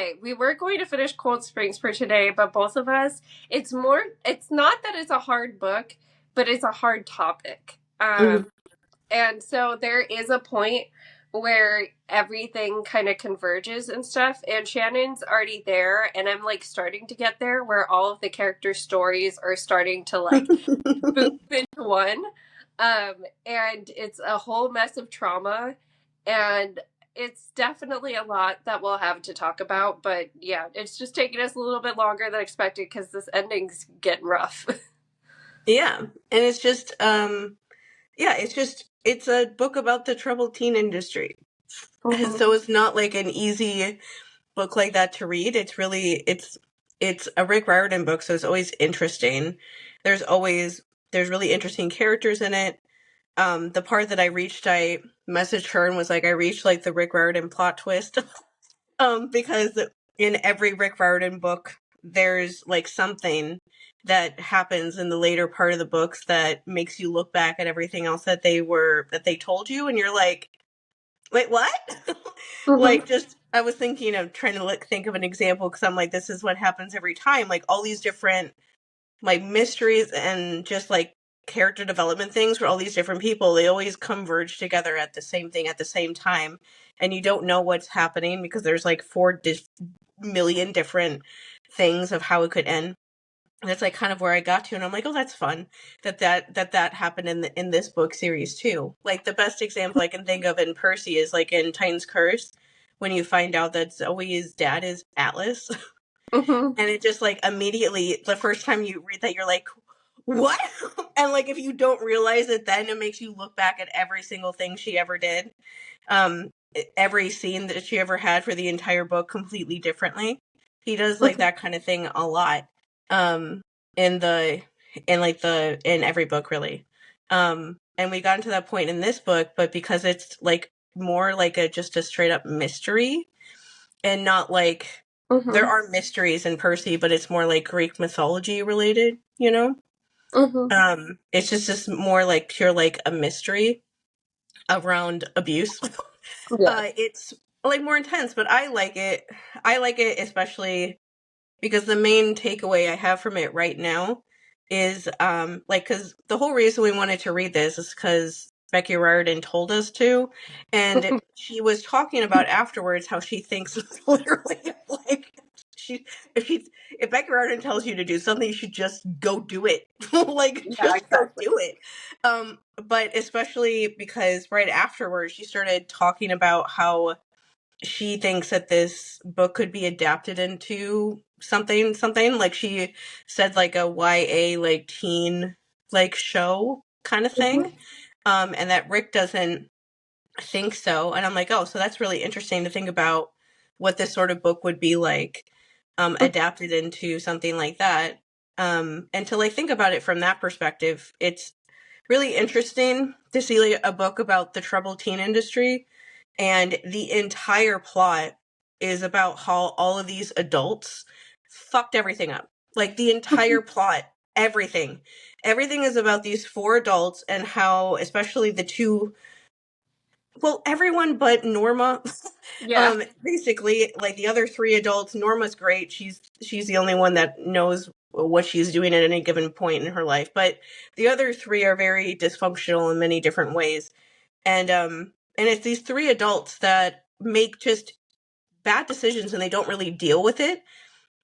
okay, we were going to finish Cold Springs for today, but both of us, it's not that it's a hard book, but it's a hard topic. Mhm. And so there is a point where everything kind of converges and stuff, and Shannon's already there, and I'm like starting to get there where all of the character stories are starting to like boop into one. And it's a whole mess of trauma, and it's definitely a lot that we'll have to talk about. But yeah, it's just taking us a little bit longer than expected because this ending's getting rough. Yeah, and it's just yeah, it's a book about the troubled teen industry. And Mhm. so it's not like an easy book like that to read. It's a Rick Riordan book, so it's always interesting. There's always there's really interesting characters in it. The part that I messaged her and was like, I reached like the Rick Riordan plot twist. Because in every Rick Riordan book, there's like something that happens in the later part of the books that makes you look back at everything else that they told you, and you're like, wait, what? Mhm. Like, just I was thinking of trying to think of an example because I'm like, this is what happens every time. Like all these different like mysteries and just like character development things for all these different people, they always converge together at the same thing at the same time, and you don't know what's happening because there's like million different things of how it could end. And that's like kind of where I got to, and I'm like, oh, that's fun that happened in this book series too. Like the best example I can think of in Percy is like in Titan's Curse, when you find out that Zoe's dad is Atlas. Mhm. And it just like immediately the first time you read that you're like, what? And like if you don't realize it, then it makes you look back at every single thing she ever did, um every scene that she ever had for the entire book completely differently. He does like that kind of thing a lot, um in the in every book really. And we got into that point in this book, but because it's like more like a just a straight up mystery, and not like there Mhm. are mysteries in Percy, but it's more like Greek mythology related, you know? Mhm. It's just more like pure like a mystery around abuse. Yeah. It's like more intense, but I like it. I like it especially because the main takeaway I have from it right now is like because the whole reason we wanted to read this is because Becky Riordan told us to, and she was talking about afterwards how she thinks it's literally like she if she if Becky Riordan tells you to do something, you should just go do it. Like Yeah. just go Exactly. do it. But especially because right afterwards she started talking about how she thinks that this book could be adapted into something like she said like a YA like teen like show kind of Mhm. thing, and that Rick doesn't think so, and I'm like, oh, so that's really interesting to think about what this sort of book would be like, adapted into something like that, and to like think about it from that perspective. It's really interesting to see like a book about the troubled teen industry, and the entire plot is about how all of these adults fucked everything up. Like the entire plot, everything. Everything is about these four adults and how, especially the two, well, everyone but Norma. Yeah. Basically, like the other three adults, Norma's great. She's the only one that knows what she's doing at any given point in her life. But the other three are very dysfunctional in many different ways. And it's these three adults that make just bad decisions and they don't really deal with it,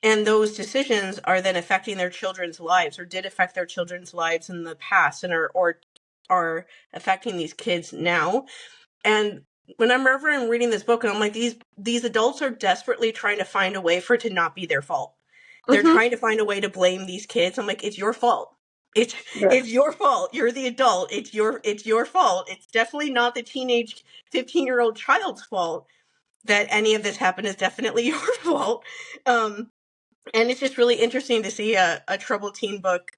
and those decisions are then affecting their children's lives or did affect their children's lives in the past and are affecting these kids now. And whenever I'm reading this book and I'm like, these adults are desperately trying to find a way for it to not be their fault. They're Mhm. trying to find a way to blame these kids. I'm like, it's your fault. It's Yeah. it's your fault. You're the adult. It's your fault. It's definitely not the teenage 15-year-old child's fault that any of this happened. Is definitely your fault. Um, and it's just really interesting to see a troubled teen book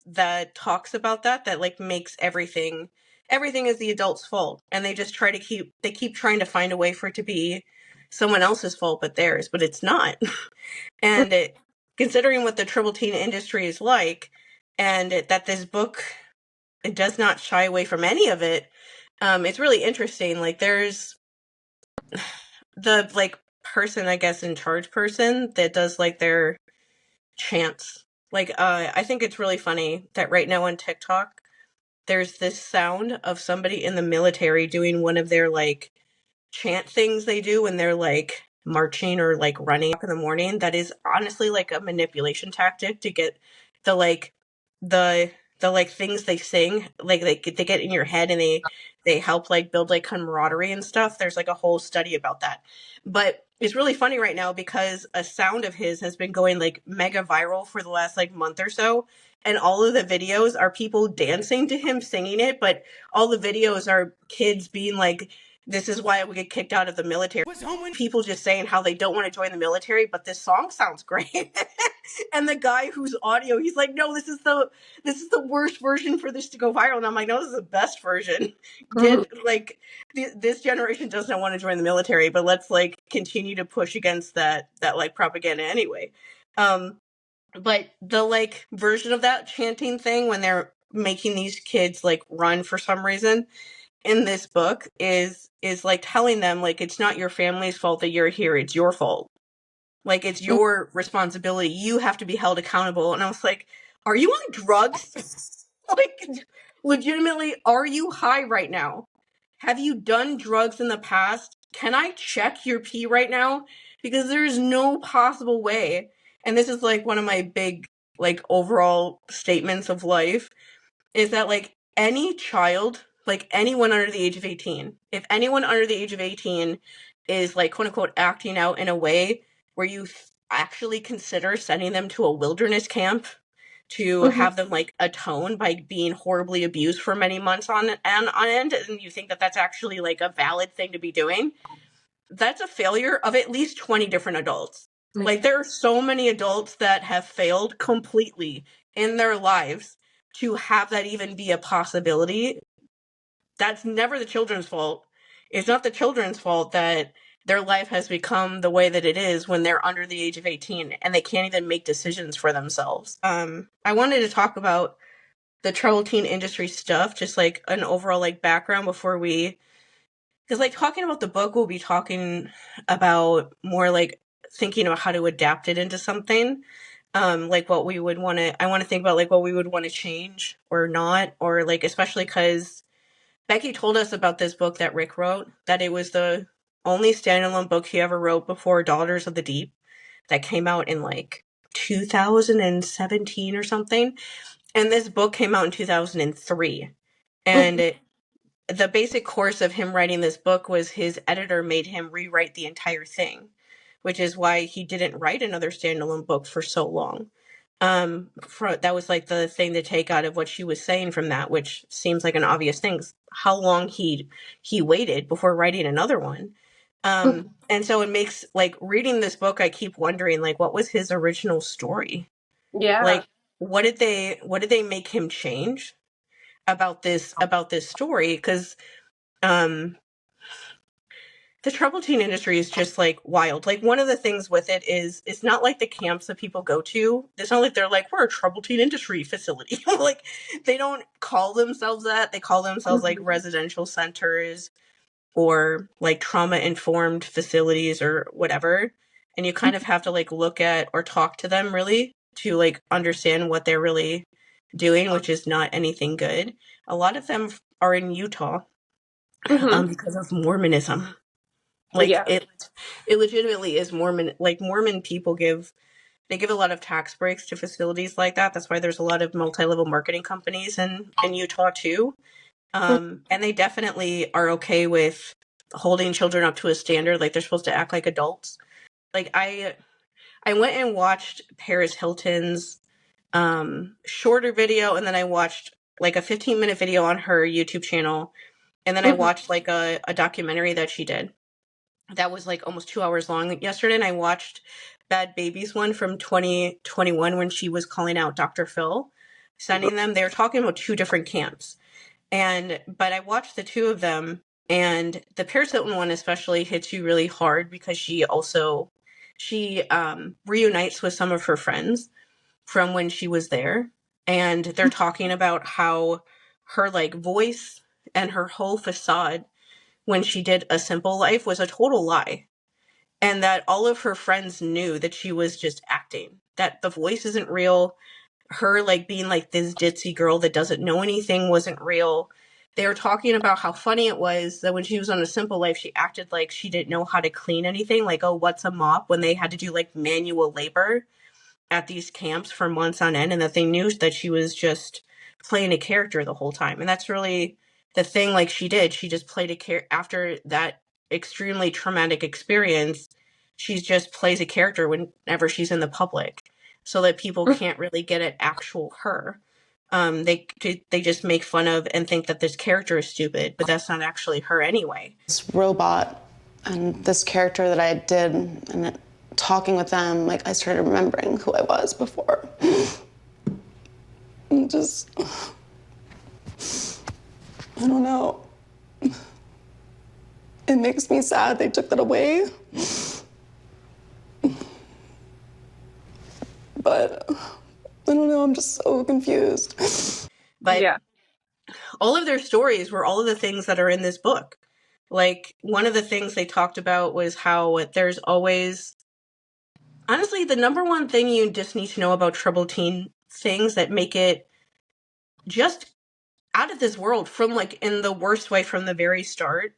that talks about that like makes everything is the adult's fault, and they just keep trying to find a way for it to be someone else's fault but theirs, but it's not. And considering what the troubled teen industry is like, and that this book, it does not shy away from any of it, it's really interesting. Like there's the like person, I guess, in charge person that does like their chants. Like, I think it's really funny that right now on TikTok, there's this sound of somebody in the military doing one of their like chant things they do when they're like marching or like running in the morning. That is honestly like a manipulation tactic to get the like the the like things they sing, like they get in your head, and they help like build like camaraderie and stuff. There's like a whole study about that. But it's really funny right now because a sound of his has been going like mega viral for the last like month or so, and all of the videos are people dancing to him singing it, but all the videos are kids being like, this is why I would get kicked out of the military. People just saying how they don't want to join the military, but this song sounds great. And the guy whose audio, he's like, no, this is the worst version for this to go viral. And I'm like, no, this is the best version. Get like this generation doesn't want to join the military, but let's like continue to push against that like propaganda anyway. But the like version of that chanting thing when they're making these kids like run for some reason in this book is like telling them like it's not your family's fault that you're here, it's your fault. Like it's your responsibility. You have to be held accountable. And I was like, are you on drugs? Like legitimately, are you high right now? Have you done drugs in the past? Can I check your pee right now? Because there's no possible way. And this is like one of my big like overall statements of life is that like any child, like anyone under the age of 18, if anyone under the age of 18 is like quote unquote acting out in a way where you actually consider sending them to a wilderness camp to have them like atone by being horribly abused for many months on end, and you think that that's actually like a valid thing to be doing, that's a failure of at least 20 different adults. Like there are so many adults that have failed completely in their lives to have that even be a possibility. That's never the children's fault. It's not the children's fault that their life has become the way that it is when they're under the age of 18 and they can't even make decisions for themselves. I wanted to talk about the troubled teen industry stuff, just like an overall like background before we, because like talking about the book, we'll be talking about more like thinking about how to adapt it into something. Like what we would want to, I want to think about like what we would want to change or not, or like especially because Becky told us about this book that Rick wrote, that it was the only standalone book he ever wrote before Daughters of the Deep, that came out in like 2017 or something. And this book came out in 2003. And the basic course of him writing this book was his editor made him rewrite the entire thing, which is why he didn't write another standalone book for so long. That was like the thing to take out of what she was saying from that, which seems like an obvious thing. How long he waited before writing another one. And so it makes like reading this book, I keep wondering like what was his original story? Yeah. Like what did they make him change about this story? Because the troubled teen industry is just like wild. Like one of the things with it is it's not like the camps that people go to. It's not like they're like, we're a troubled teen industry facility. Like they don't call themselves that. They call themselves like residential centers or like trauma informed facilities or whatever. And you kind of have to like look at or talk to them really to like understand what they're really doing, which is not anything good. A lot of them are in Utah because of Mormonism. Like Yeah. it legitimately is Mormon. Like Mormon people give a lot of tax breaks to facilities like that. That's why there's a lot of multi-level marketing companies in Utah too. And they definitely are okay with holding children up to a standard. Like they're supposed to act like adults. Like I went and watched Paris Hilton's shorter video, and then I watched like a 15-minute video on her YouTube channel, and then I watched like a documentary that she did that was like almost 2 hours long yesterday, and I watched Bhad Bhabie's one from 2021 when she was calling out Dr. Phil, sending them. They were talking about two different camps, but I watched the two of them, and the Paris Hilton one especially hits you really hard because she reunites with some of her friends from when she was there, and they're talking about how her like voice and her whole facade when she did A Simple Life was a total lie. and that all of her friends knew that she was just acting, that the voice isn't real. Her like being like this ditzy girl that doesn't know anything wasn't real. They were talking about how funny it was that when she was on A Simple Life, she acted like she didn't know how to clean anything, like, oh, what's a mop, when they had to do like manual labor at these camps for months on end, and that they knew that she was just playing a character the whole time. And that's really the thing, like she did. She just played a character after that extremely traumatic experience. She just plays a character whenever she's in the public, so that people can't really get at actual her. They just make fun of and think that this character is stupid, but that's not actually her anyway. This robot and this character that I did, and talking with them, like I started remembering who I was before. And just, I don't know. It makes me sad they took that away. But I don't know, I'm just so confused. But Yeah. all of their stories were all of the things that are in this book. Like, one of the things they talked about was how there's always, honestly, the number one thing you just need to know about troubled teen things that make it just out of this world, from like in the worst way from the very start,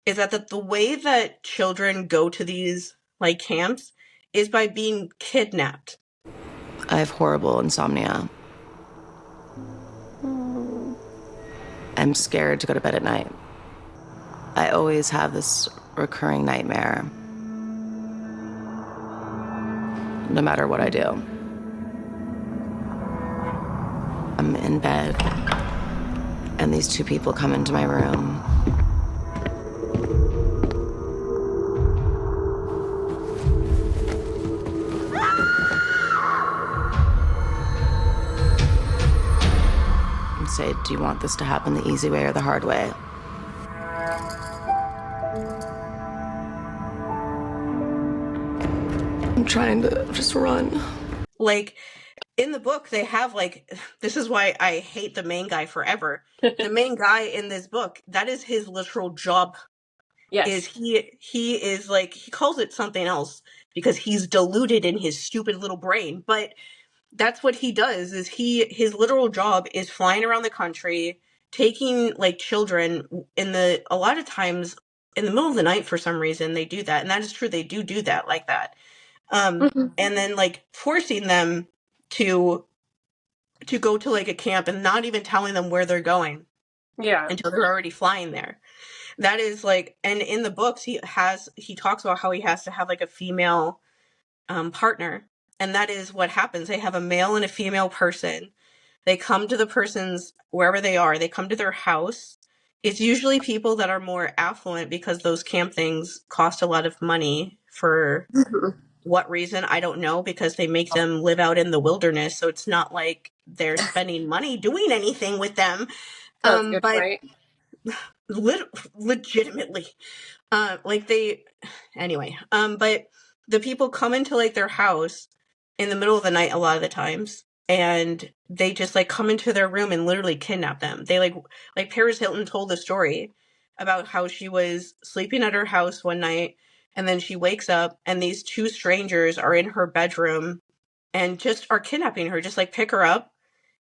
is that the way that children go to these like camps is by being kidnapped. I have horrible insomnia. I'm scared to go to bed at night. I always have this recurring nightmare, no matter what I do. I'm in bed, and these two people come into my room. And say, do you want this to happen the easy way or the hard way? I'm trying to just run. Like, in the book, they have like, this is why I hate the main guy forever. The main guy in this book, that is his literal job. Yes. Is he is like, he calls it something else because he's deluded in his stupid little brain, but that's what he does. Is his literal job is flying around the country, taking like children a lot of times in the middle of the night. For some reason they do that, and that is true, they do that like that. And then like forcing them to go to like a camp and not even telling them where they're going until they're already flying there. That is like, and in the books he talks about how he has to have like a female partner, and that is what happens. They have a male and a female person. They come to the person's wherever they are. They come to their house. It's usually people that are more affluent because those camp things cost a lot of money. For what reason, I don't know, because they make them live out in the wilderness, so it's not like they're spending money doing anything with them. That's good, but right? Legitimately, like they, anyway, but the people come into like their house in the middle of the night a lot of the times, and they just like come into their room and literally kidnap them. They like Paris Hilton told the story about how she was sleeping at her house one night, and then she wakes up and these two strangers are in her bedroom and just are kidnapping her, just like pick her up.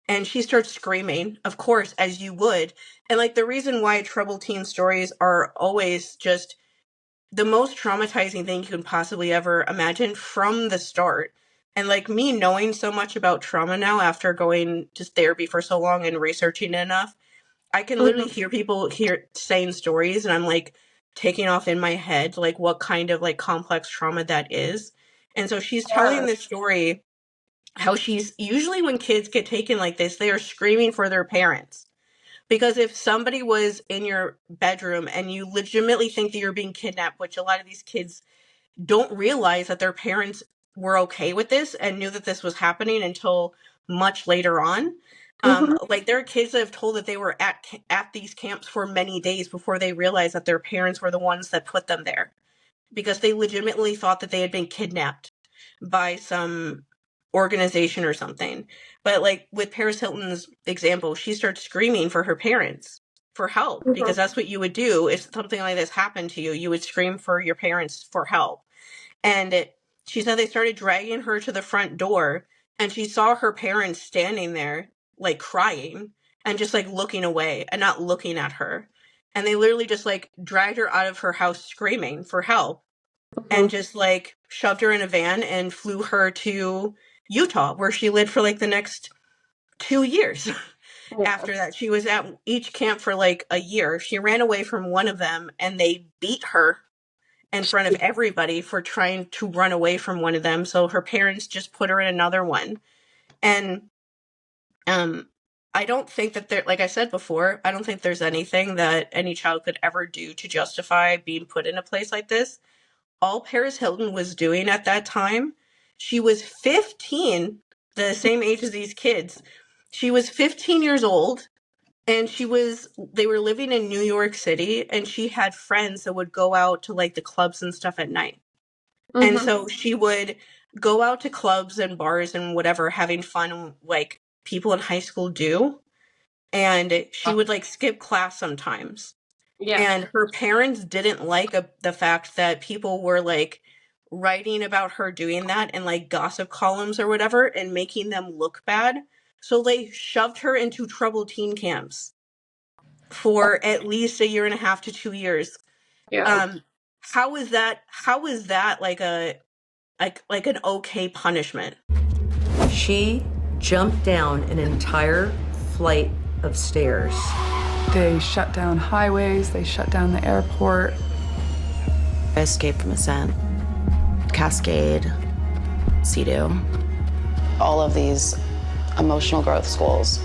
And she starts screaming, of course, as you would. And like the reason why troubled teen stories are always just the most traumatizing thing you can possibly ever imagine from the start. And like me knowing so much about trauma now after going to therapy for so long and researching it enough, I can literally hear people saying stories, and I'm like taking off in my head like what kind of like complex trauma that is. And so she's telling this story how she's usually, when kids get taken like this, they are screaming for their parents. Because if somebody was in your bedroom and you legitimately think that you're being kidnapped, which a lot of these kids don't realize that their parents were okay with this and knew that this was happening until much later on. Like there are kids that have told that they were at these camps for many days before they realized that their parents were the ones that put them there, because they legitimately thought that they had been kidnapped by some organization or something. But like with Paris Hilton's example, she starts screaming for her parents for help, because that's what you would do if something like this happened to you. You would scream for your parents for help. And she said they started dragging her to the front door, and she saw her parents standing there, like crying and just like looking away and not looking at her. And they literally just like dragged her out of her house screaming for help and just like shoved her in a van and flew her to Utah, where she lived for like the next 2 years. Yeah. After that, she was at each camp for like a year. She ran away from one of them, and they beat her in front of everybody for trying to run away from one of them. So her parents just put her in another one. And I don't think that there, like I said before, I don't think there's anything that any child could ever do to justify being put in a place like this. All Paris Hilton was doing at that time, she was 15, the same age as these kids. She was 15 years old, and they were living in New York City, and she had friends that would go out to like the clubs and stuff at night. And so she would go out to clubs and bars and whatever, having fun like people in high school do. And she would like skip class sometimes. Yeah. And her parents didn't like the fact that people were like writing about her doing that in like gossip columns or whatever and making them look bad. So they shoved her into troubled teen camps for at least a year and a half to 2 years. Yeah. How is that like an okay punishment? She jumped down an entire flight of stairs. They shut down highways, they shut down the airport. I escaped from Ascent, Cascade, Sea-Doo. All of these emotional growth schools.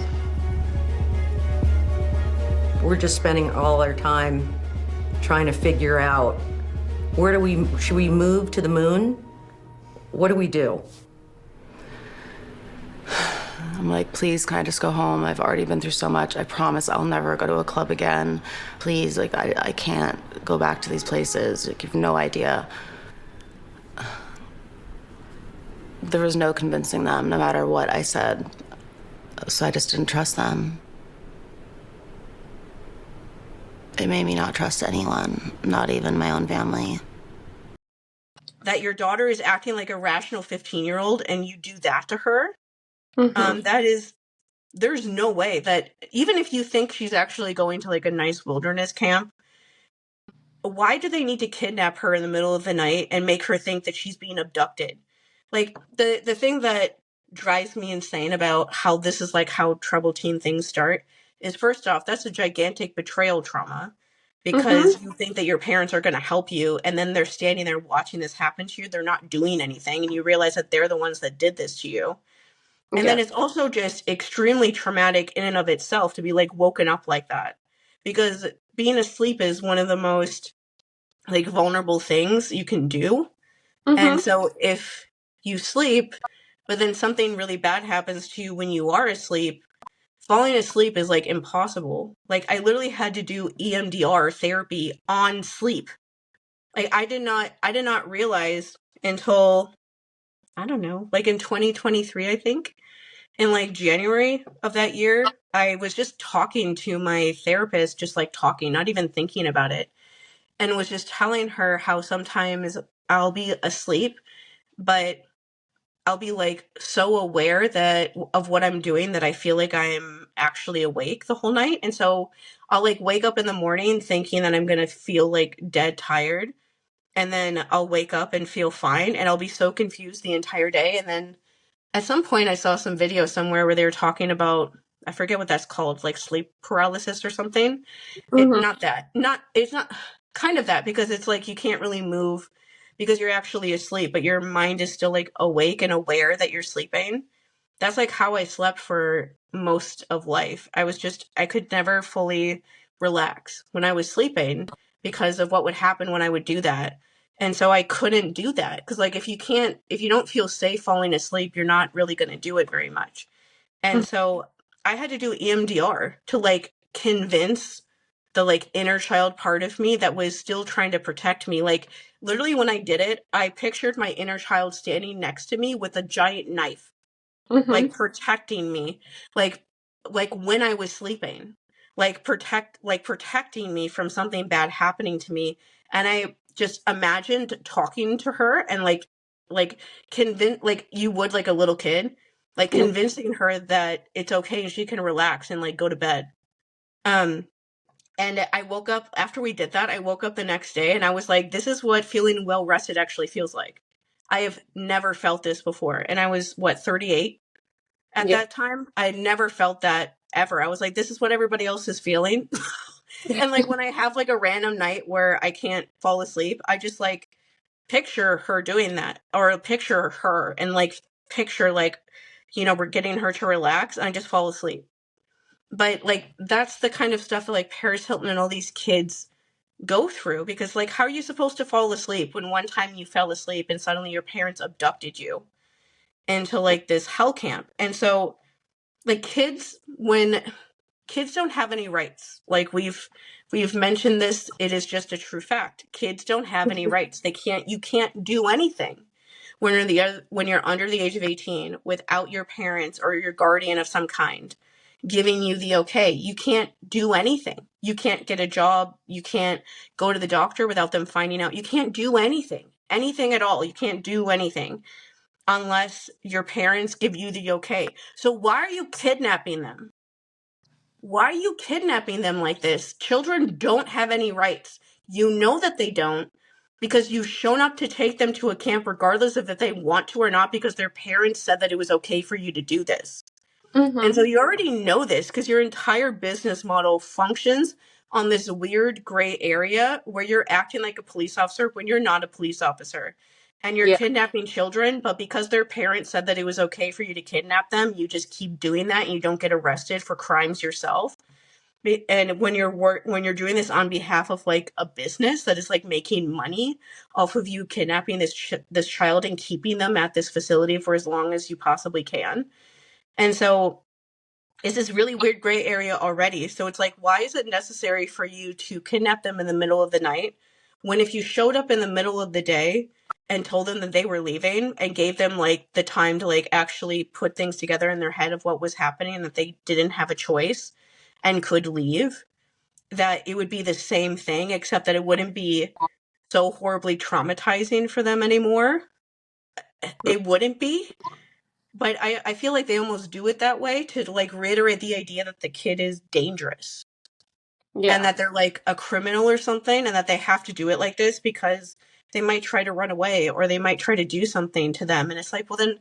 We're just spending all our time trying to figure out should we move to the moon? What do we do? I'm like, please, can I just go home? I've already been through so much. I promise I'll never go to a club again. Please, like, I can't go back to these places. Like, you have no idea. There was no convincing them, no matter what I said. So I just didn't trust them. It made me not trust anyone, not even my own family. That your daughter is acting like a rational 15-year-old and you do that to her? There's no way that, even if you think she's actually going to like a nice wilderness camp, why do they need to kidnap her in the middle of the night and make her think that she's being abducted? Like, the thing that drives me insane about how this is like how troubled teen things start is, first off, that's a gigantic betrayal trauma, because you think that your parents are going to help you, and then they're standing there watching this happen to you. They're not doing anything, and you realize that they're the ones that did this to you. And then it's also just extremely traumatic in and of itself to be like woken up like that, because being asleep is one of the most like vulnerable things you can do. And so if you sleep, but then something really bad happens to you when you are asleep, falling asleep is like impossible. Like, I literally had to do EMDR therapy on sleep. Like, I did not realize until, I don't know, like in 2023, I think, in like January of that year, I was just talking to my therapist, just like talking, not even thinking about it, and was just telling her how sometimes I'll be asleep, but I'll be like so aware of what I'm doing that I feel like I'm actually awake the whole night. And so I'll like wake up in the morning thinking that I'm going to feel like dead tired. And then I'll wake up and feel fine, and I'll be so confused the entire day. And then at some point I saw some video somewhere where they were talking about, I forget what that's called, like sleep paralysis or something. It's not kind of that, because it's like you can't really move because you're actually asleep, but your mind is still like awake and aware that you're sleeping. That's like how I slept for most of life. I could never fully relax when I was sleeping because of what would happen when I would do that. And so I couldn't do that, because like if you don't feel safe falling asleep, you're not really going to do it very much. And so I had to do EMDR to like convince the like inner child part of me that was still trying to protect me. Like, literally when I did it, I pictured my inner child standing next to me with a giant knife, like protecting me, like when I was sleeping, like protecting me from something bad happening to me. And I just imagined talking to her and like convince, like you would like a little kid, like convincing her that it's okay and she can relax and like go to bed. And I woke up after we did that. I woke up the next day and I was like, this is what feeling well rested actually feels like. I have never felt this before. And I was, what, 38 at Yeah. that time? I had never felt that ever. I was like, this is what everybody else is feeling. And like when I have like a random night where I can't fall asleep, I just like picture her doing that, or picture her and like picture like, you know, we're getting her to relax and I just fall asleep. But like that's the kind of stuff that like Paris Hilton and all these kids go through, because like how are you supposed to fall asleep when one time you fell asleep and suddenly your parents abducted you into like this hell camp? And so like when kids don't have any rights, like we've mentioned this, it is just a true fact. Kids don't have any rights. You can't do anything when you're under the age of 18 without your parents or your guardian of some kind giving you the okay. You can't do anything. You can't get a job. You can't go to the doctor without them finding out. You can't do anything at all. You can't do anything unless your parents give you the okay. So why are you kidnapping them? Why are you kidnapping them like this? Children don't have any rights. You know that they don't, because you've shown up to take them to a camp regardless of if they want to or not, because their parents said that it was okay for you to do this. And so you already know this because your entire business model functions on this weird gray area where you're acting like a police officer when you're not a police officer. And you're kidnapping children, but because their parents said that it was okay for you to kidnap them, you just keep doing that and you don't get arrested for crimes yourself. And when you're doing this on behalf of like a business that is like making money off of you kidnapping this child and keeping them at this facility for as long as you possibly can. And so it's this really weird gray area already. So it's like, why is it necessary for you to kidnap them in the middle of the night when if you showed up in the middle of the day and told them that they were leaving and gave them like the time to like actually put things together in their head of what was happening and that they didn't have a choice and could leave, that it would be the same thing, except that it wouldn't be so horribly traumatizing for them anymore. It wouldn't be. But I feel like they almost do it that way to like reiterate the idea that the kid is dangerous. Yeah. And that they're like a criminal or something, and that they have to do it like this because they might try to run away or they might try to do something to them. And it's like, well, then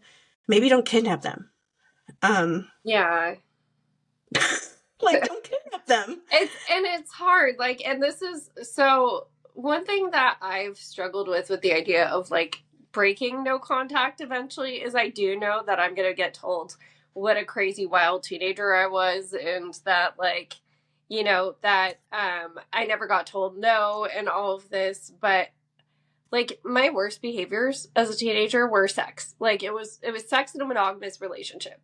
maybe don't kidnap them. Yeah. Like, don't kidnap them. It's hard. Like, and this is so one thing that I've struggled with the idea of like breaking no contact eventually is I do know that I'm gonna get told what a crazy wild teenager I was, and that like, you know, that I never got told no and all of this. But like my worst behaviors as a teenager were sex. Like it was sex in a monogamous relationship.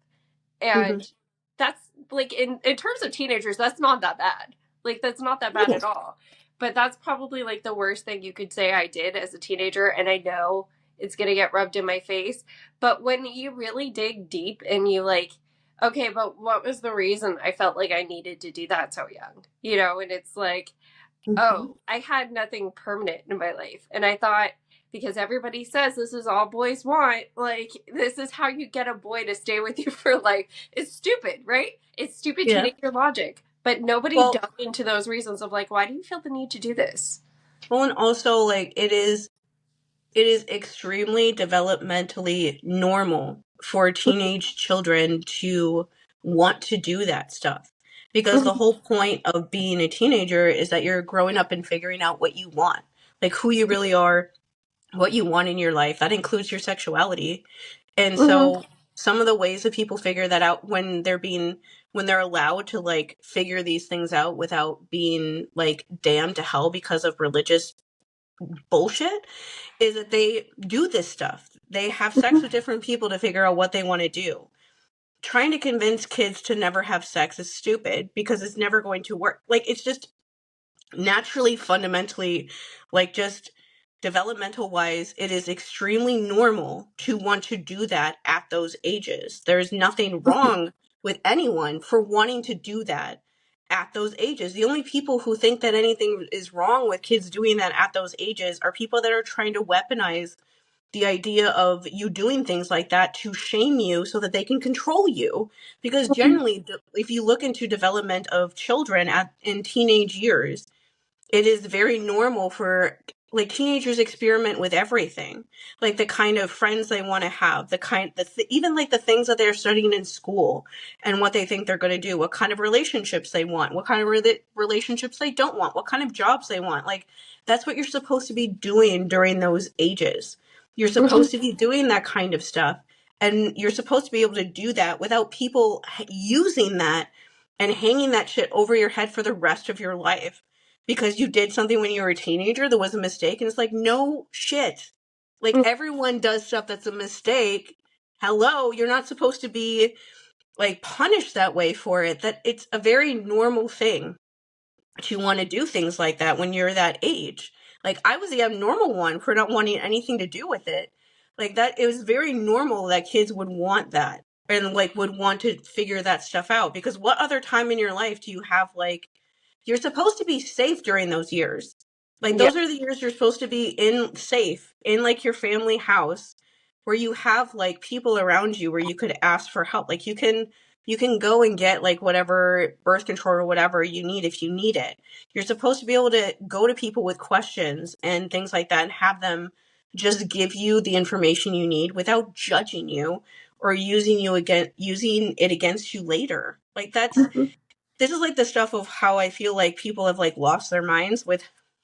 And that's like in terms of teenagers, that's not that bad. Like that's not that bad at all. But that's probably like the worst thing you could say I did as a teenager, and I know it's going to get rubbed in my face. But when you really dig deep and you like, okay, but what was the reason I felt like I needed to do that so young? You know, and it's like, oh, I had nothing permanent in my life. And I thought, because everybody says this is all boys want, like, this is how you get a boy to stay with you for life. It's stupid, right? It's stupid teenager logic. But nobody dug into those reasons of, like, why do you feel the need to do this? Well, and also, like, it is extremely developmentally normal for teenage children to want to do that stuff. Because the whole point of being a teenager is that you're growing up and figuring out what you want, like who you really are, what you want in your life. That includes your sexuality. And so some of the ways that people figure that out when they're allowed to like figure these things out without being like damned to hell because of religious bullshit is that they do this stuff. They have sex with different people to figure out what they want to do. Trying to convince kids to never have sex is stupid because it's never going to work. Like, it's just naturally, fundamentally, like, just developmental wise, it is extremely normal to want to do that at those ages. There's nothing wrong with anyone for wanting to do that at those ages. The only people who think that anything is wrong with kids doing that at those ages are people that are trying to weaponize the idea of you doing things like that to shame you so that they can control you. Because generally, if you look into development of children in teenage years, it is very normal for like teenagers experiment with everything, like the kind of friends they want to have, even like the things that they're studying in school and what they think they're going to do, what kind of relationships they want, what kind of relationships they don't want, what kind of jobs they want. Like that's what you're supposed to be doing during those ages. You're supposed to be doing that kind of stuff, and you're supposed to be able to do that without people using that and hanging that shit over your head for the rest of your life because you did something when you were a teenager that was a mistake. And it's like, no shit. Like everyone does stuff that's a mistake. Hello, you're not supposed to be like punished that way for it. That it's a very normal thing to want to do things like that when you're that age. Like I was the abnormal one for not wanting anything to do with it. Like that, it was very normal that kids would want that and like would want to figure that stuff out, because what other time in your life do you have like you're supposed to be safe during those years. Like those are the years you're supposed to be safe in like your family house where you have like people around you where you could ask for help. Like you can go and get like whatever birth control or whatever you need if you need it. You're supposed to be able to go to people with questions and things like that and have them just give you the information you need without judging you or using it against you later. Like this is like the stuff of how I feel like people have like lost their minds with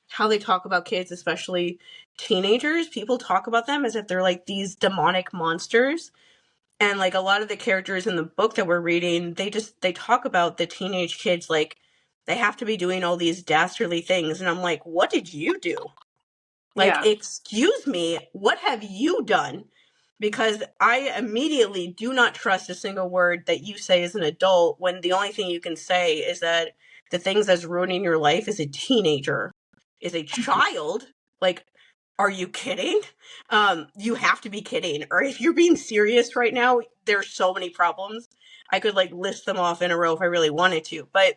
how they talk about kids, especially teenagers. People talk about them as if they're like these demonic monsters. And like a lot of the characters in the book that we're reading, they talk about the teenage kids like they have to be doing all these dastardly things. And I'm like, what did you do? Like, excuse me, what have you done? Because I immediately do not trust a single word that you say as an adult when the only thing you can say is that the things that's ruining your life is a teenager, is a child. Like, are you kidding? You have to be kidding. Or if you're being serious right now, there's so many problems. I could like list them off in a row if I really wanted to. But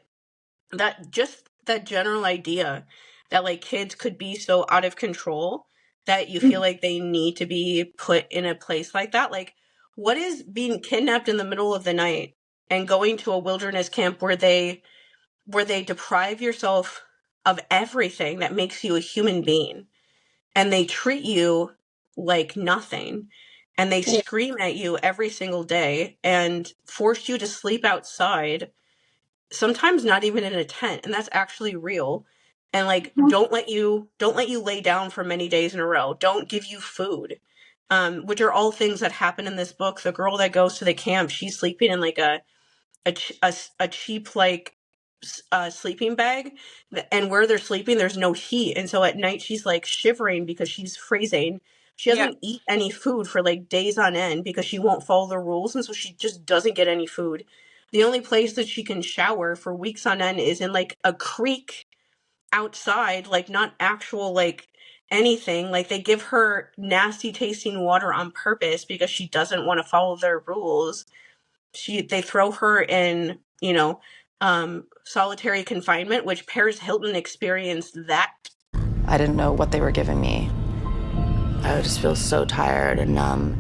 that general idea that like kids could be so out of control that you feel like they need to be put in a place like that. Like, what is being kidnapped in the middle of the night and going to a wilderness camp where they deprive yourself of everything that makes you a human being, and they treat you like nothing, and they scream at you every single day and force you to sleep outside, sometimes not even in a tent, and that's actually real. And like don't let you lay down for many days in a row, don't give you food, which are all things that happen in this book. The girl that goes to the camp, she's sleeping in like a cheap like sleeping bag, and where they're sleeping there's no heat, and so at night she's like shivering because she's freezing. She doesn't eat any food for like days on end because she won't follow the rules, and so she just doesn't get any food. The only place that she can shower for weeks on end is in like a creek outside, like not actual like anything. Like they give her nasty tasting water on purpose because she doesn't want to follow their rules. They throw her in, solitary confinement, which Paris Hilton experienced that. I didn't know what they were giving me. I would just feel so tired and numb.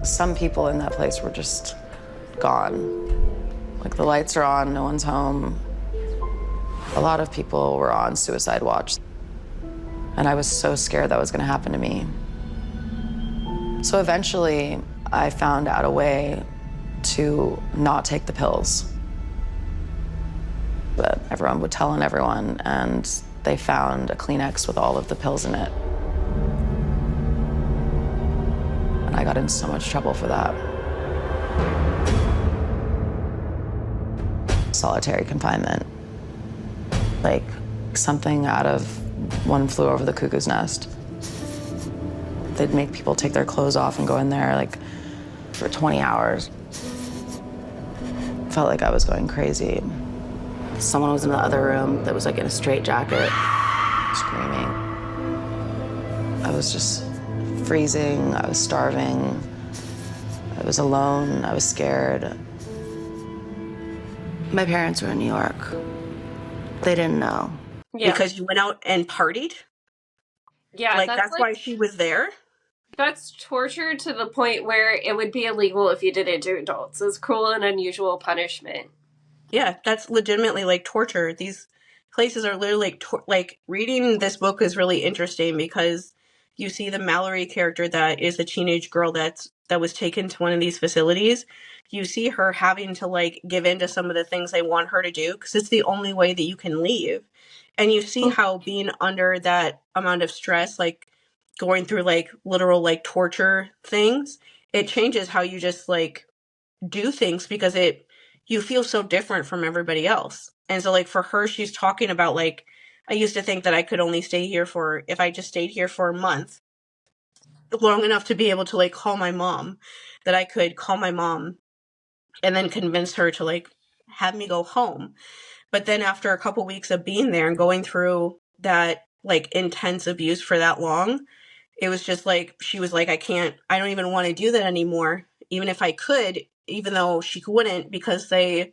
Some people in that place were just gone. Like the lights are on, no one's home. A lot of people were on suicide watch. And I was so scared that was gonna happen to me. So eventually, I found out a way to not take the pills. But everyone would tell on everyone, and they found a Kleenex with all of the pills in it. And I got in so much trouble for that. Solitary confinement. Like something out of One Flew Over the Cuckoo's Nest. They'd make people take their clothes off and go in there like for 20 hours. Felt like I was going crazy. Someone was in the other room that was like in a straitjacket, screaming. I was just freezing, I was starving, I was alone, I was scared. My parents were in New York. They didn't know. Yeah. Because you went out and partied? Yeah, Like, that's why she was there? that's torture to the point where it would be illegal if you did it to adults. It's cruel and unusual punishment. Yeah, that's legitimately like torture. These places are literally like reading this book is really interesting because you see the Mallory character that is a teenage girl that was taken to one of these facilities. You see her having to like give in to some of the things they want her to do because it's the only way that you can leave. And you see how being under that amount of stress, like going through like literal like torture things, it changes how you just like do things because you feel so different from everybody else. And so like for her, she's talking about like, I used to think that I could only stay here for, if I just stayed here for a month, long enough to be able to like call my mom, that I could call my mom and then convince her to like have me go home. But then after a couple weeks of being there and going through that like intense abuse for that long, it was just like, she was like, I don't even want to do that anymore. Even if I could, even though she wouldn't, because they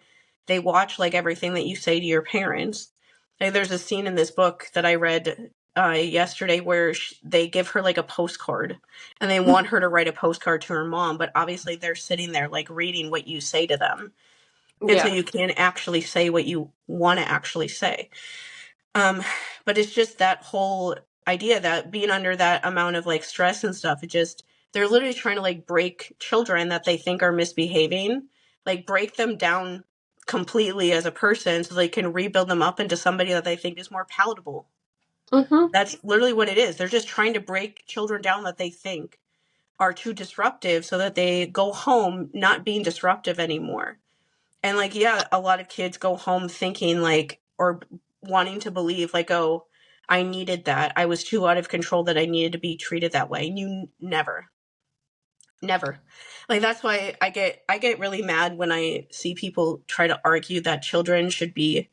watch like everything that you say to your parents. Like, there's a scene in this book that I read yesterday where they give her like a postcard and they want her to write a postcard to her mom, but obviously they're sitting there like reading what you say to them. And Yeah. so you can't actually say what you want to actually say. But it's just that whole idea that being under that amount of like stress and stuff, they're literally trying to like break children that they think are misbehaving, like break them down completely as a person so they can rebuild them up into somebody that they think is more palatable. Mm-hmm. That's literally what it is. They're just trying to break children down that they think are too disruptive so that they go home not being disruptive anymore. And like, yeah, a lot of kids go home thinking like, or wanting to believe like, oh, I needed that. I was too out of control that I needed to be treated that way. And you never. Like, that's why I get really mad when I see people try to argue that children should be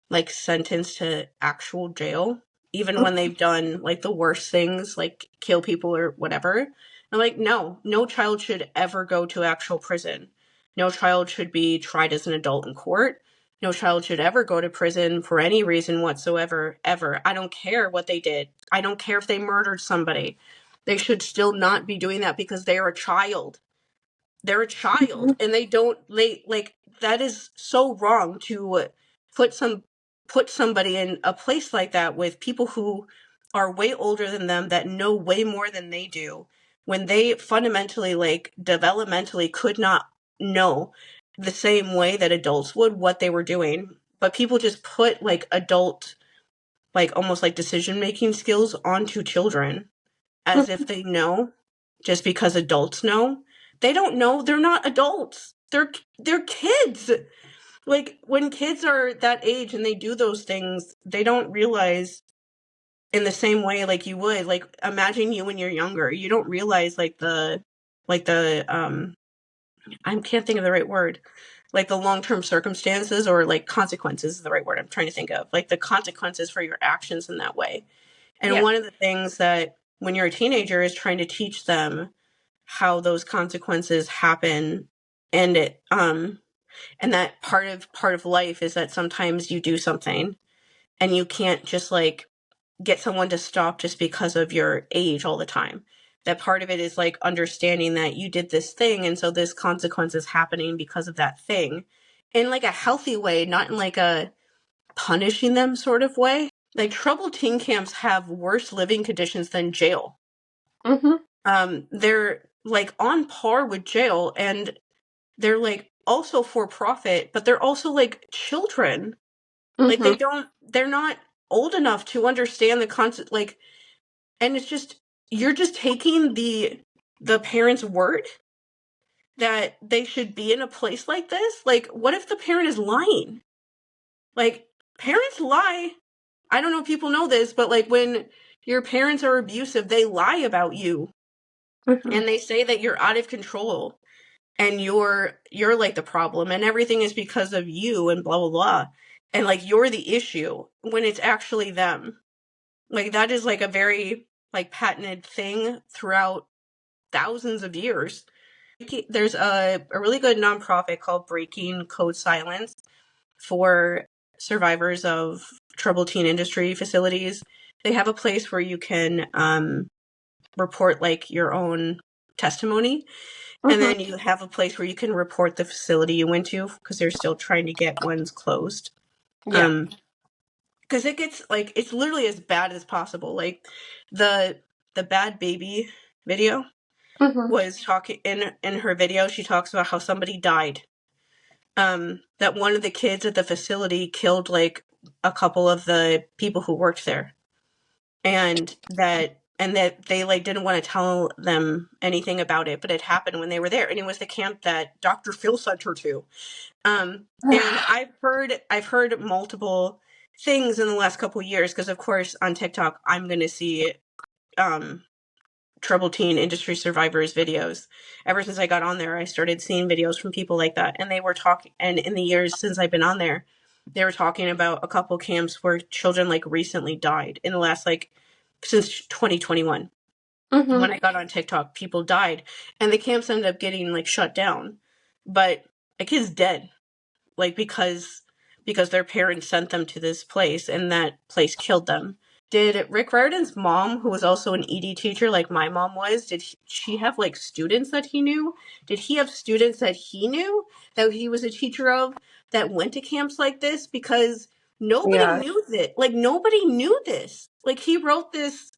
like sentenced to actual jail, even when they've done like the worst things, like kill people or whatever. I'm like, no child should ever go to actual prison. No child should be tried as an adult in court. No child should ever go to prison for any reason whatsoever, ever. I don't care what they did. I don't care if they murdered somebody. They should still not be doing that because they are a child. They're a child and they like, that is so wrong to put somebody in a place like that with people who are way older than them that know way more than they do, when they fundamentally like developmentally could not know the same way that adults would what they were doing. But people just put like adult, like almost like decision making skills onto children as if they know just because adults know. They don't know. They're not adults. They're kids. Like, when kids are that age and they do those things, they don't realize in the same way like you would. Like, imagine you when you're younger. You don't realize like the I can't think of the right word. Like the long-term circumstances or like consequences is the right word I'm trying to think of. Like the consequences for your actions in that way. And one of the things that when you're a teenager is trying to teach them how those consequences happen, and and that part of life is that sometimes you do something and you can't just like get someone to stop just because of your age all the time. That part of it is like understanding that you did this thing and so this consequence is happening because of that thing, in like a healthy way, not in like a punishing them sort of way. Like, troubled teen camps have worse living conditions than jail. They're like on par with jail, and they're like also for profit, but they're also like children. Like, they're not old enough to understand the concept. Like, and it's just, you're just taking the parent's word that they should be in a place like this. Like, what if the parent is lying? Like, parents lie. I don't know if people know this, but like when your parents are abusive, they lie about you. And they say that you're out of control and you're like the problem and everything is because of you and blah, blah, blah. And like you're the issue when it's actually them. Like, that is like a very like patented thing throughout thousands of years. There's a really good nonprofit called Breaking Code Silence for survivors of troubled teen industry facilities. They have a place where you can report like your own testimony. And then you have a place where you can report the facility you went to, because they're still trying to get ones closed. Yeah. Because it gets like, it's literally as bad as possible. Like the Bhad Bhabie video was talking in her video. She talks about how somebody died. That one of the kids at the facility killed like a couple of the people who worked there, and that they like didn't want to tell them anything about it, but it happened when they were there, and it was the camp that Dr. Phil sent her to. And I've heard multiple things in the last couple of years, because of course on TikTok I'm going to see troubled teen industry survivors videos. Ever since I got on there, I started seeing videos from people like that, and they were talking, and in the years since I've been on there, they were talking about a couple camps where children like recently died in the last like since 2021. When I got on TikTok, people died, and the camps ended up getting like shut down, but a kid's dead, like because their parents sent them to this place, and that place killed them. Did Rick Riordan's mom, who was also an ED teacher like my mom was, did she have like students that he knew? Did he have students that he knew that he was a teacher of that went to camps like this? Because nobody knew that. Like nobody knew this. Like he wrote this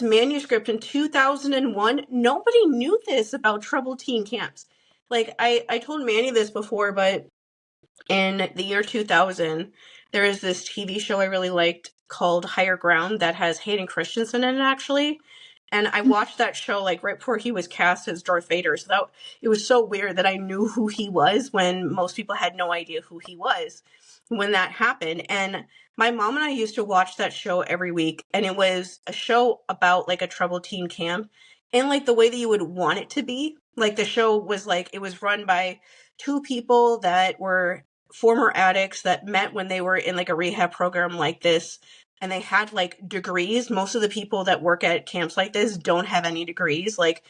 manuscript in 2001. Nobody knew this about troubled teen camps. Like I told Manny this before, but in the year 2000, there is this TV show I really liked called Higher Ground that has Hayden Christensen in it, actually. And I watched that show like right before he was cast as Darth Vader. So it was so weird that I knew who he was when most people had no idea who he was when that happened. And my mom and I used to watch that show every week. And it was a show about like a troubled teen camp in like the way that you would want it to be. Like the show was like, it was run by two people that were former addicts that met when they were in like a rehab program like this, and they had like degrees. Most of the people that work at camps like this don't have any degrees. Like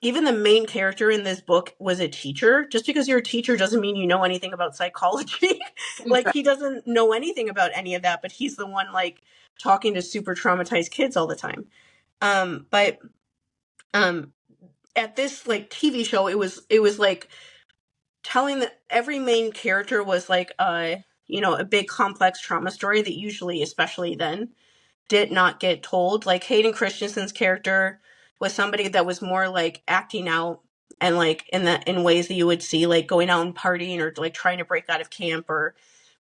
even the main character in this book was a teacher. Just because you're a teacher doesn't mean you know anything about psychology. Like he doesn't know anything about any of that, but he's the one like talking to super traumatized kids all the time. But at this like TV show, it was like telling that every main character was like a big complex trauma story that usually, especially then, did not get told. Like Hayden Christensen's character was somebody that was more like acting out, and like in ways that you would see like going out and partying, or like trying to break out of camp, or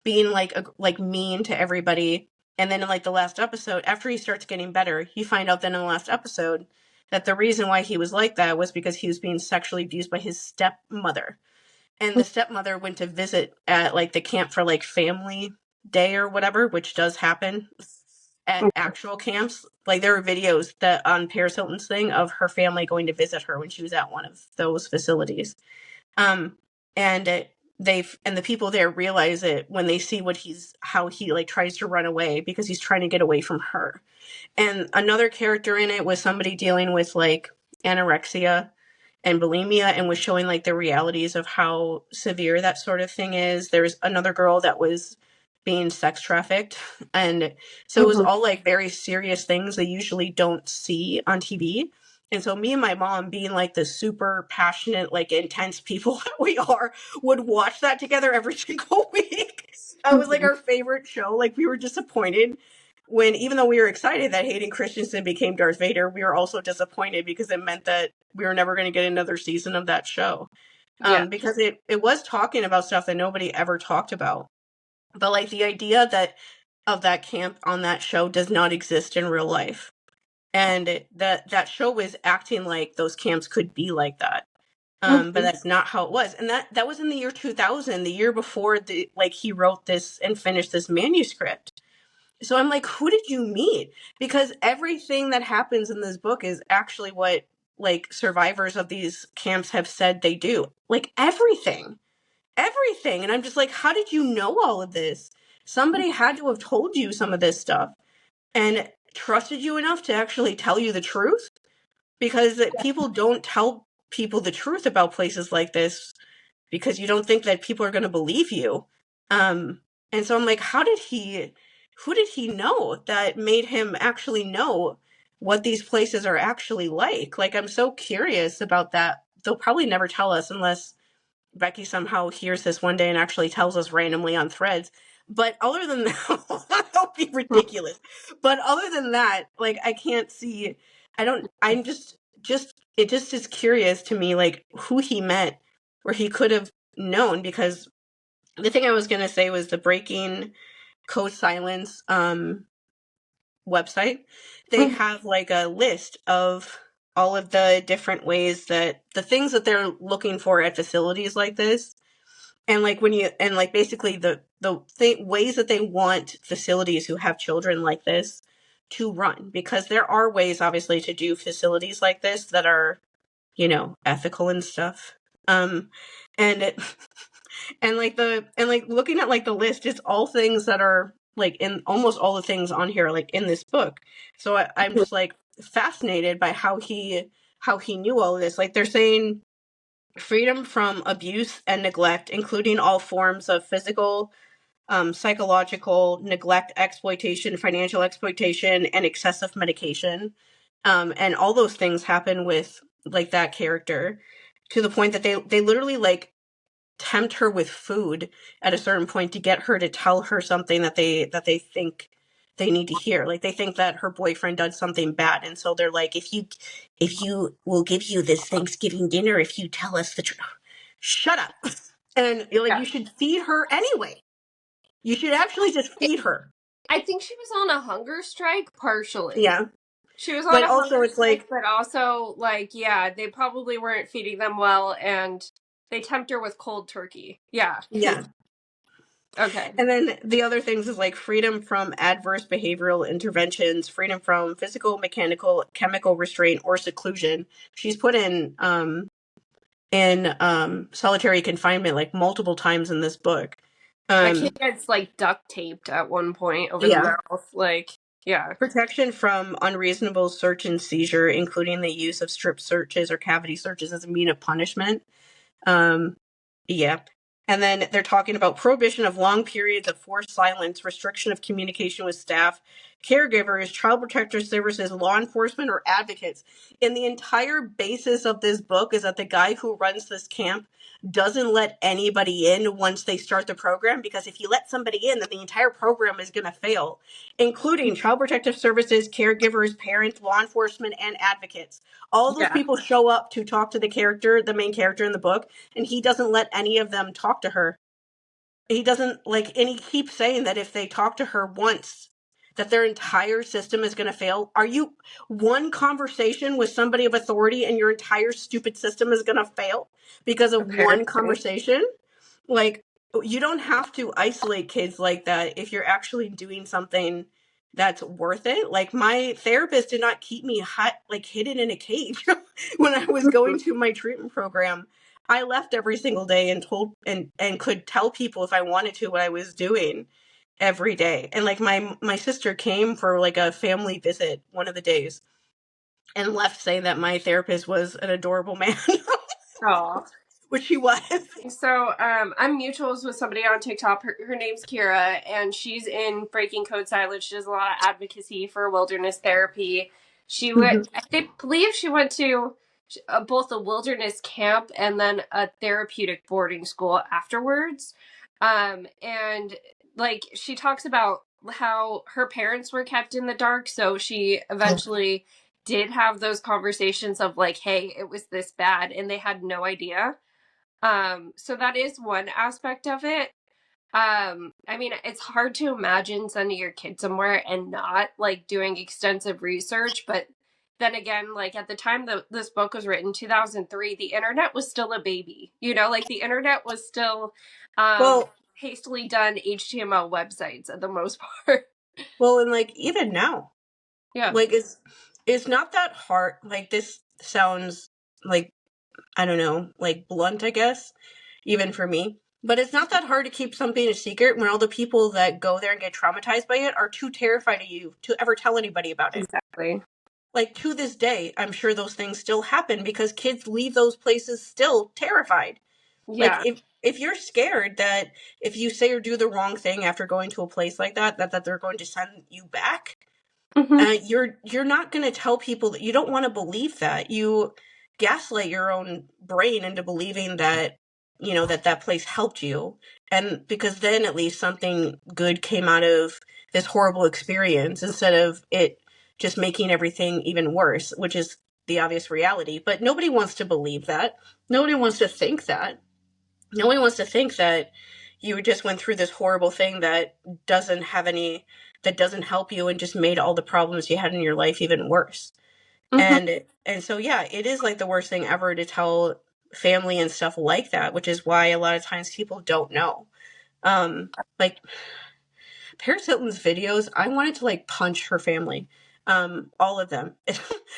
being like mean to everybody. And then in like the last episode, after he starts getting better, you find out then in the last episode that the reason why he was like that was because he was being sexually abused by his stepmother. And the stepmother went to visit at like the camp for like family day or whatever, which does happen at actual camps. Like there are videos that on Paris Hilton's thing of her family going to visit her when she was at one of those facilities. And the people there realize it when they see how he like tries to run away because he's trying to get away from her. And another character in it was somebody dealing with like anorexia and bulimia, and was showing like the realities of how severe that sort of thing is. There's another girl that was being sex trafficked, and so it was all like very serious things they usually don't see on TV. And so me and my mom, being like the super passionate, like intense people that we are, would watch that together every single week. That was like our favorite show. Like we were disappointed when, even though we were excited that Hayden Christensen became Darth Vader, we were also disappointed because it meant that we were never going to get another season of that show. Because it was talking about stuff that nobody ever talked about. But like the idea of that camp on that show does not exist in real life. And that show was acting like those camps could be like that. But that's not how it was. And that was in the year 2000, the year before he wrote this and finished this manuscript. So I'm like, who did you meet? Because everything that happens in this book is actually what like survivors of these camps have said they do. Like everything. And I'm just like, how did you know all of this? Somebody had to have told you some of this stuff and trusted you enough to actually tell you the truth, because people don't tell people the truth about places like this because you don't think that people are going to believe you. And so I'm like, who did he know that made him actually know what these places are actually like? Like, I'm so curious about that. They'll probably never tell us unless Becky somehow hears this one day and actually tells us randomly on Threads. But other than that, that would be ridiculous. But other than that, like, I can't see, I'm just, it just is curious to me, like, who he met where he could have known, because the thing I was going to say was the Breaking Code Silence website. They have like a list of all of the different ways that the things that they're looking for at facilities like this. And like basically ways that they want facilities who have children like this to run, because there are ways obviously to do facilities like this that are, ethical and stuff. And it, and looking at like the list, it's all things that are like in almost all the things on here, like in this book. So I'm just like fascinated by how he knew all of this. Like, they're saying freedom from abuse and neglect, including all forms of physical, psychological neglect, exploitation, financial exploitation, and excessive medication. And all those things happen with like that character, to the point that they literally like tempt her with food at a certain point to get her to tell her something that they think they need to hear. Like, they think that her boyfriend does something bad, and so they're like, if you will give you this Thanksgiving dinner if you tell us the truth. Shut up. And you're like, Yeah. you should feed her anyway. You should actually just feed her. I think she was on a hunger strike partially. Yeah. She was on But a also hunger it's strike, like, but also like, yeah, they probably weren't feeding them well, and they tempt her with cold turkey. Yeah. yeah. Okay. And then the other things is like freedom from adverse behavioral interventions, freedom from physical, mechanical, chemical restraint or seclusion. She's put in solitary confinement like multiple times in this book. A kid gets like duct taped at one point over the mouth. Like, yeah. Protection from unreasonable search and seizure, including the use of strip searches or cavity searches as a mean of punishment. Yeah. And then they're talking about prohibition of long periods of forced silence, restriction of communication with staff, caregivers, child protective services, law enforcement, or advocates. And the entire basis of this book is that the guy who runs this camp doesn't let anybody in once they start the program, because if you let somebody in, then the entire program is going to fail, including child protective services, caregivers, parents, law enforcement, and advocates. All those people show up to talk to the main character in the book, and he doesn't let any of them talk to her. He doesn't and he keeps saying that if they talk to her once, that their entire system is going to fail. Are you one conversation with somebody of authority and your entire stupid system is going to fail because of one conversation? Like, you don't have to isolate kids like that if you're actually doing something that's worth it. Like, my therapist did not keep me hidden in a cage when I was going to my treatment program. I left every single day and told and could tell people if I wanted to what I was doing every day. And like my sister came for like a family visit one of the days and left saying that my therapist was an adorable man. Oh. Which he was. So I'm mutuals with somebody on TikTok. Her name's Kira, and she's in Breaking Code Silence. She does a lot of advocacy for wilderness therapy. She went, I believe she went to both a wilderness camp and then a therapeutic boarding school afterwards. And like, she talks about how her parents were kept in the dark, so she eventually did have those conversations of like, hey, it was this bad, and they had no idea. So that is one aspect of it. I mean, it's hard to imagine sending your kid somewhere and not like doing extensive research, but then again, like at the time that this book was written, 2003, the internet was still a baby. Like the internet was still hastily done HTML websites at the most part. Well, and like even now, like it's not that hard. Like, this sounds like, I don't know, like blunt, I guess, even for me. But it's not that hard to keep something a secret when all the people that go there and get traumatized by it are too terrified of you to ever tell anybody about it. Exactly. Like, to this day, I'm sure those things still happen because kids leave those places still terrified. Yeah. Like if you're scared that if you say or do the wrong thing after going to a place like that they're going to send you back, Mm-hmm. you're not going to tell people that. You don't want to believe that. You gaslight your own brain into believing that, that place helped you. And because then at least something good came out of this horrible experience instead of it just making everything even worse, which is the obvious reality. But nobody wants to believe that. Nobody wants to think that. Nobody wants to think that you just went through this horrible thing that doesn't help you and just made all the problems you had in your life even worse. Mm-hmm. And so yeah, it is like the worst thing ever to tell family and stuff like that, which is why a lot of times people don't know. Like Paris Hilton's videos, I wanted to like punch her family. All of them.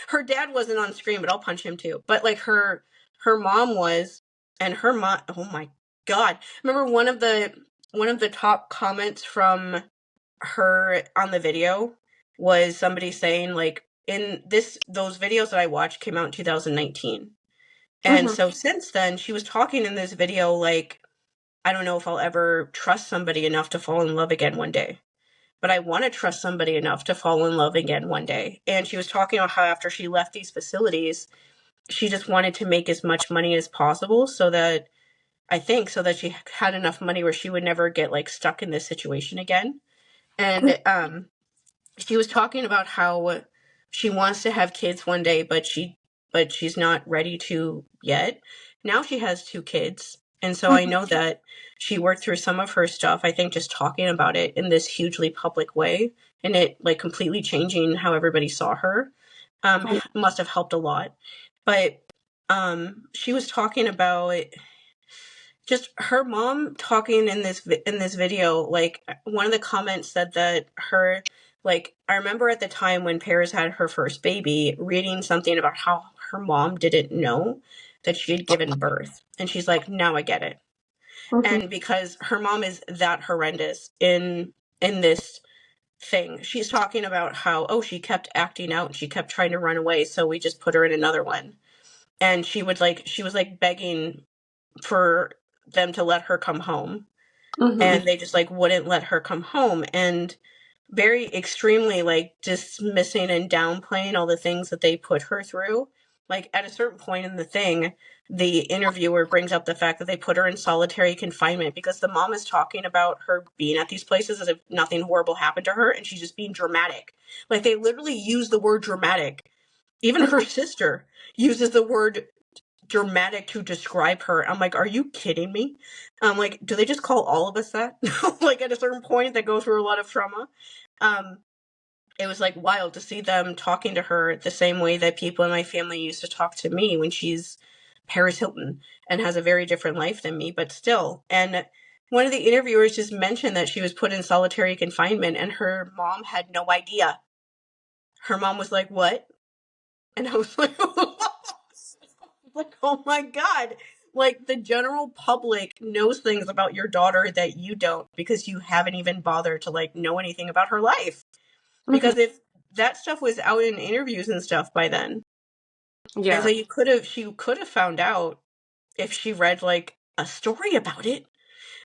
Her dad wasn't on screen, but I'll punch him too. But like her mom was, and her mom, oh my God. Remember one of the top comments from her on the video was somebody saying like, in those videos that I watched came out in 2019. And Mm-hmm. so since then she was talking in this video like, I don't know if I'll ever trust somebody enough to fall in love again one day, but I want to trust somebody enough to fall in love again one day. And she was talking about how after she left these facilities, she just wanted to make as much money as possible so that she had enough money where she would never get like stuck in this situation again. And she was talking about how she wants to have kids one day, but she's not ready to yet. Now she has 2 kids. And so I know that she worked through some of her stuff, I think just talking about it in this hugely public way and it like completely changing how everybody saw her must have helped a lot. But she was talking about just her mom talking in this video. Like one of the comments said that her, like, I remember at the time when Paris had her first baby reading something about how her mom didn't know that she had given birth, and she's like, now I get it. Mm-hmm. And because her mom is that horrendous in this thing, she's talking about how, oh, she kept acting out and she kept trying to run away, so we just put her in another one. And she was like begging for them to let her come home, Mm-hmm. and they just like wouldn't let her come home, and very extremely like dismissing and downplaying all the things that they put her through. Like at a certain point in the thing, the interviewer brings up the fact that they put her in solitary confinement because the mom is talking about her being at these places as if nothing horrible happened to her and she's just being dramatic. Like they literally use the word dramatic. Even her sister uses the word dramatic to describe her. I'm like, are you kidding me? I'm like, do they just call all of us that? Like at a certain point that go through a lot of trauma. It was like wild to see them talking to her the same way that people in my family used to talk to me when she's Paris Hilton and has a very different life than me, but still. And one of the interviewers just mentioned that she was put in solitary confinement and her mom had no idea. Her mom was like, what? And I was like, like, oh my God. Like the general public knows things about your daughter that you don't because you haven't even bothered to like know anything about her life. Because if that stuff was out in interviews and stuff by then, Yeah. and so she could have found out if she read like a story about it,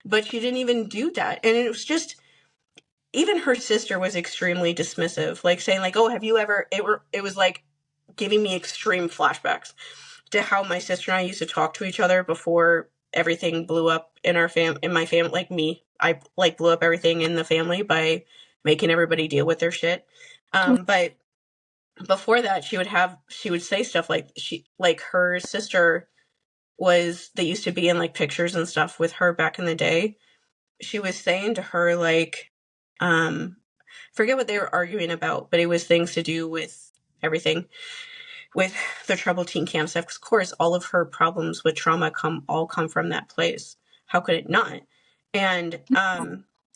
but she didn't even do that. And it was just, even her sister was extremely dismissive, like saying like, oh, have you ever, it was like giving me extreme flashbacks to how my sister and I used to talk to each other before everything blew up in my family. Like me, I like blew up everything in the family by making everybody deal with their shit. But before that, she would say stuff like her sister they used to be in like pictures and stuff with her back in the day. She was saying to her like, forget what they were arguing about, but it was things to do with everything with the troubled teen camp stuff. Of course, all of her problems with trauma come from that place. How could it not?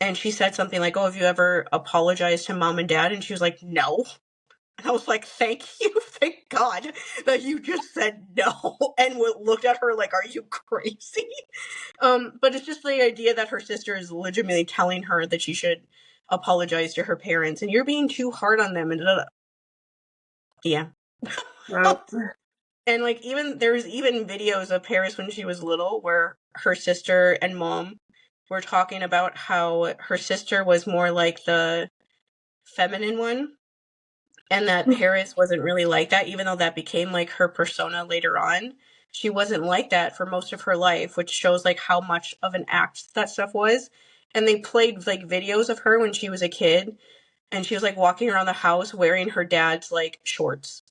And she said something like, oh, have you ever apologized to mom and dad? And she was like, no. And I was like, thank you, thank God that you just said no, and looked at her like, are you crazy? But it's just the idea that her sister is legitimately telling her that she should apologize to her parents, and you're being too hard on them, and yeah. Well, And like there's even videos of Paris when she was little where her sister and mom were talking about how her sister was more like the feminine one, and that Paris wasn't really like that, even though that became like her persona later on. She wasn't like that for most of her life, which shows like how much of an act that stuff was. And they played like videos of her when she was a kid, and she was like walking around the house wearing her dad's like shorts,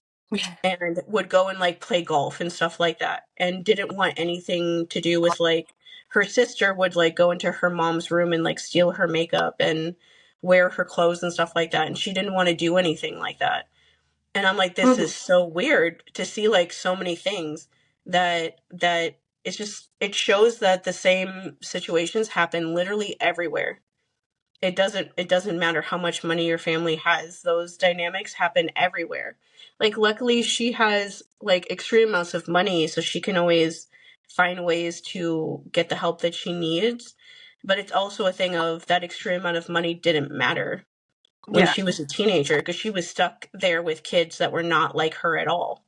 and would go and like play golf and stuff like that, and didn't want anything to do with like her sister would like go into her mom's room and like steal her makeup and wear her clothes and stuff like that, and she didn't want to do anything like that. And I'm like, this is so weird to see like so many things that it shows that the same situations happen literally everywhere. It doesn't matter how much money your family has. Those dynamics happen everywhere. Like luckily she has like extreme amounts of money, so she can always find ways to get the help that she needs. But it's also a thing of that extreme amount of money didn't matter when she was a teenager, because she was stuck there with kids that were not like her at all.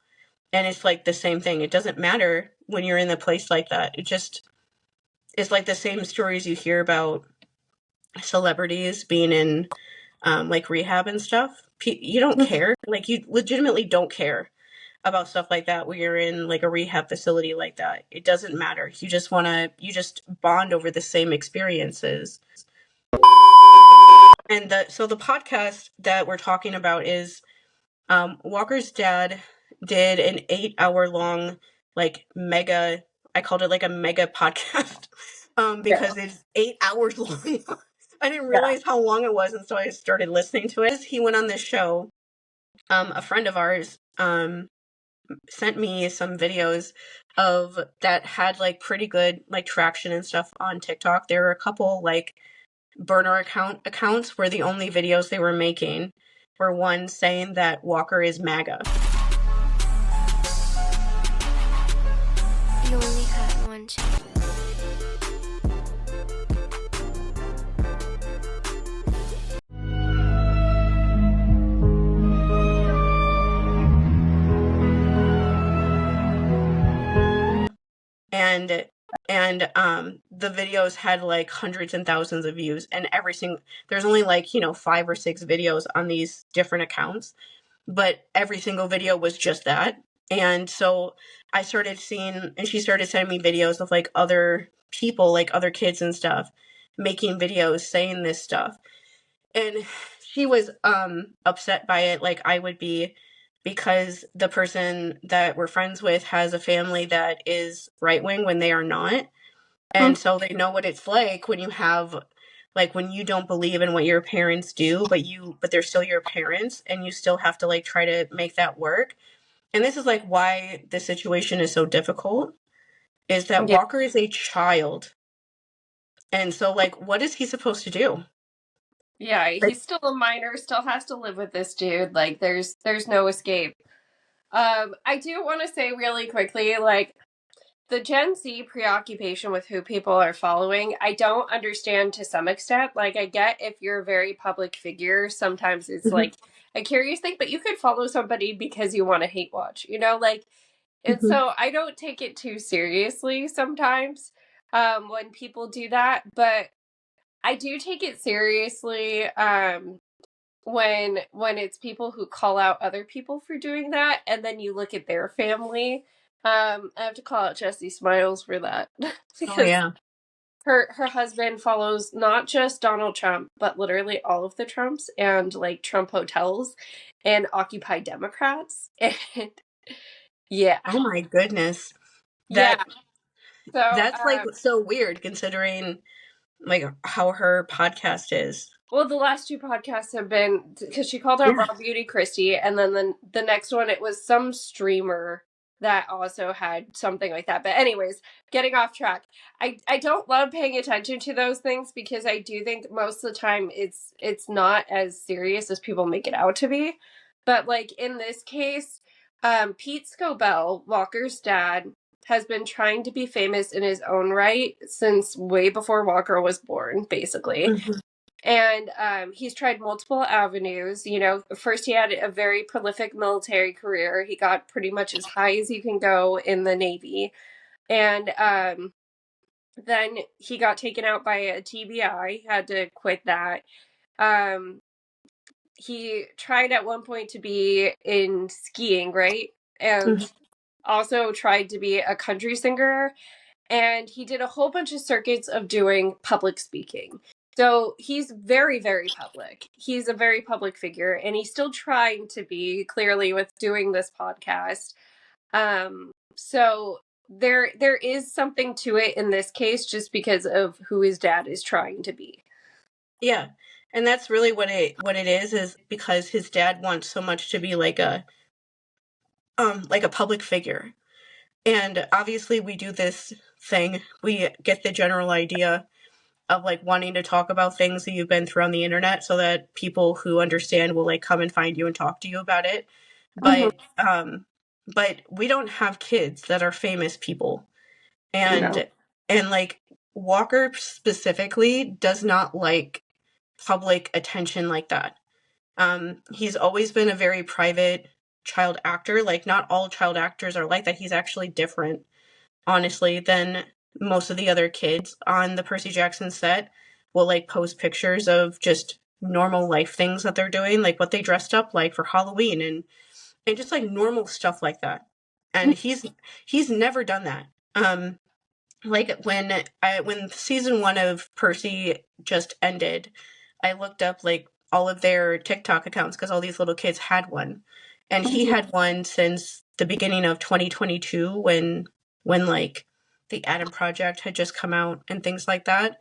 And it's like the same thing. It doesn't matter when you're in a place like that. It's like the same stories you hear about celebrities being in like rehab and stuff. You don't care. Like you legitimately don't care about stuff like that when you're in like a rehab facility like that. It doesn't matter. You just bond over the same experiences. And so the podcast that we're talking about is Walker's dad did an 8-hour long like mega, I called it like a mega podcast because it's 8 hours long. I didn't realize how long it was, and so I started listening to it. He went on this show. A friend of ours sent me some videos of that had like pretty good like traction and stuff on TikTok. There were a couple like burner accounts where the only videos they were making were one saying that Walker is MAGA. You only had one chance. And the videos had like hundreds and thousands of views, and there's only like 5 or 6 videos on these different accounts, but every single video was just that. And so I started seeing, and she started sending me videos of like other people, like other kids and stuff, making videos saying this stuff. And she was upset by it, like I would be, because the person that we're friends with has a family that is right-wing when they are not. And so they know what it's like when you have, like, when you don't believe in what your parents do, but they're still your parents, and you still have to like try to make that work. And this is like why the situation is so difficult, is that Walker is a child. And so like, what is he supposed to do? Yeah, he's still a minor, still has to live with this dude. Like, there's no escape. I do want to say really quickly, like, the Gen Z preoccupation with who people are following, I don't understand to some extent. Like, I get if you're a very public figure, sometimes it's like a curious thing, but you could follow somebody because you want to hate watch, like, and so I don't take it too seriously sometimes when people do that, but I do take it seriously when it's people who call out other people for doing that, and then you look at their family. I have to call out Jessie Smiles for that because her husband follows not just Donald Trump, but literally all of the Trumps and like Trump hotels and Occupy Democrats. And Oh my goodness. So That's like so weird considering like how her podcast is. Well, the last 2 podcasts have been, because she called out Raw Beauty Christie, and then the next one, it was some streamer that also had something like that. But anyways, getting off track. I don't love paying attention to those things because I do think most of the time it's not as serious as people make it out to be. But like in this case, Pete Scobell, Walker's dad, has been trying to be famous in his own right since way before Walker was born, basically. And he's tried multiple avenues. You know, first he had a very prolific military career. He got pretty much as high as you can go in the Navy. And then he got taken out by a TBI, had to quit that. Um, he tried at one point to be in skiing, right? And also tried to be a country singer. And he did a whole bunch of circuits of doing public speaking. So he's very, very public. He's a very public figure, and he's still trying to be, clearly, with doing this podcast. So there is something to it in this case, just because of who his dad is trying to be. Yeah. And that's really what it is because his dad wants so much to be like a public figure. And obviously we do this thing. We get the general idea of like wanting to talk about things that you've been through on the internet so that people who understand will like come and find you and talk to you about it. But but we don't have kids that are famous people. And like Walker specifically does not like public attention like that. He's always been a very private child actor. Like, not all child actors are like that. He's actually different, honestly, than most of the other kids on the Percy Jackson set. Will like post pictures of just normal life things that they're doing, like what they dressed up like for Halloween and just like normal stuff like that. And he's never done that. Like when season 1 of Percy just ended, I looked up like all of their TikTok accounts because all these little kids had one, and he had one since the beginning of 2022 when like the Adam Project had just come out and things like that.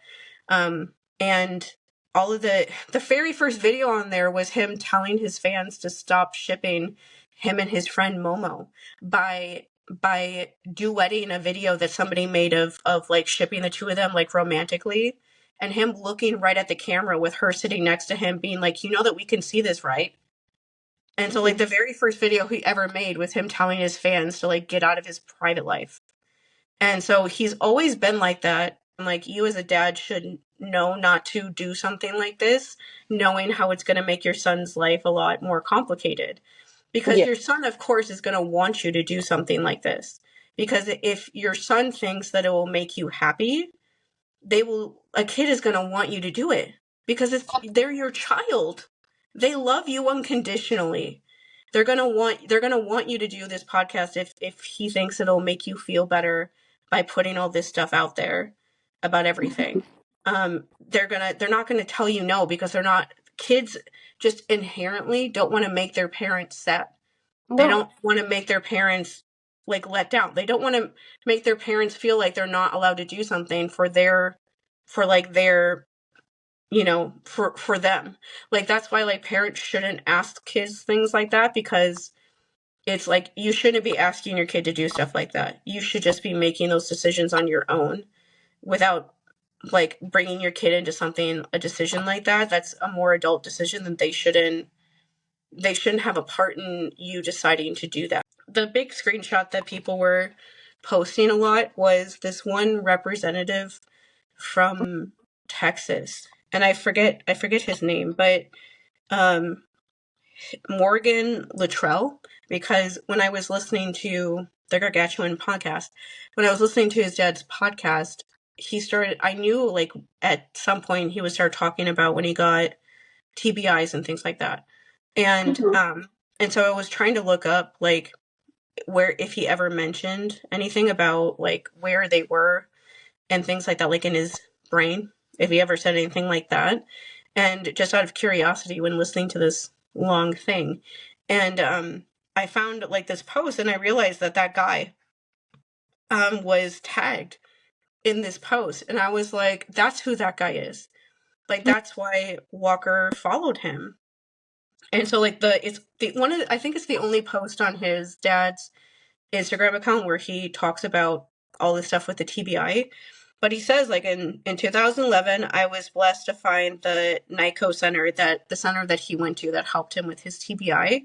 And all of the very first video on there was him telling his fans to stop shipping him and his friend Momo by duetting a video that somebody made of like shipping the two of them like romantically, and him looking right at the camera with her sitting next to him being like, you know that we can see this, right? And so like the very first video he ever made was him telling his fans to like get out of his private life. And so he's always been like that. And like, you as a dad should know not to do something like this, knowing how it's going to make your son's life a lot more complicated. Because your son, of course, is going to want you to do something like this. Because if your son thinks that it will make you happy, a kid is going to want you to do it. Because they're your child. They love you unconditionally. They're going to want you to do this podcast if he thinks it'll make you feel better by putting all this stuff out there about everything. They're not going to tell you no, because kids just inherently don't want to make their parents sad. They don't want to make their parents like let down. They don't want to make their parents feel like they're not allowed to do something for them. Like, that's why like parents shouldn't ask kids things like that, because it's like, you shouldn't be asking your kid to do stuff like that. You should just be making those decisions on your own without like bringing your kid into a decision like that. That's a more adult decision, that they shouldn't have a part in you deciding to do that. The big screenshot that people were posting a lot was this one representative from Texas, and I forget his name, but Morgan Luttrell, because when I was listening to the Gargantuan podcast, when I was listening to his dad's podcast, I knew like at some point he would start talking about when he got TBIs and things like that. And so I was trying to look up like if he ever mentioned anything about like where they were and things like that, like in his brain, if he ever said anything like that. And just out of curiosity, when listening to this long thing, and I found like this post, and I realized that guy was tagged in this post, and I was like, that's who that guy is. Like, that's why Walker followed him. And so like I think it's the only post on his dad's Instagram account where he talks about all this stuff with the TBI. But he says, like, in 2011, I was blessed to find the NICO center, the center that he went to that helped him with his TBI,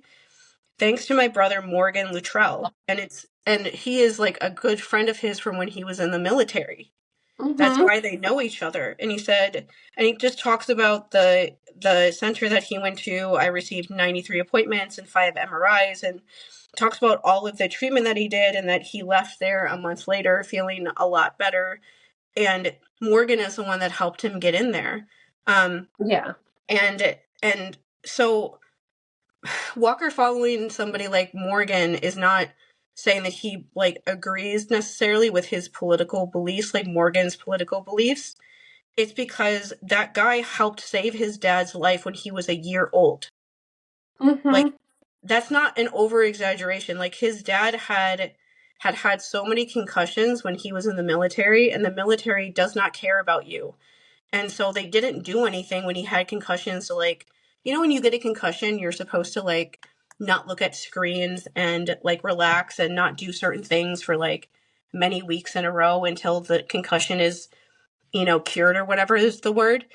thanks to my brother Morgan Luttrell. And he is like a good friend of his from when he was in the military. That's Mm-hmm. why they know each other. And he said, and he just talks about the center that he went to. I received 93 appointments and 5 MRIs, and talks about all of the treatment that he did, and that he left there a month later feeling a lot better. And Morgan is the one that helped him get in there. Yeah. And so Walker following somebody like Morgan is not saying that he like agrees necessarily with his political beliefs, like Morgan's political beliefs. It's because that guy helped save his dad's life when he was a year old. Mm-hmm. Like, that's not an over exaggeration. Like, his dad had so many concussions when he was in the military, and the military does not care about you. And so they didn't do anything when he had concussions. So, like, when you get a concussion, you're supposed to, like, not look at screens and, like, relax and not do certain things for, like, many weeks in a row until the concussion is, cured, or whatever is the word.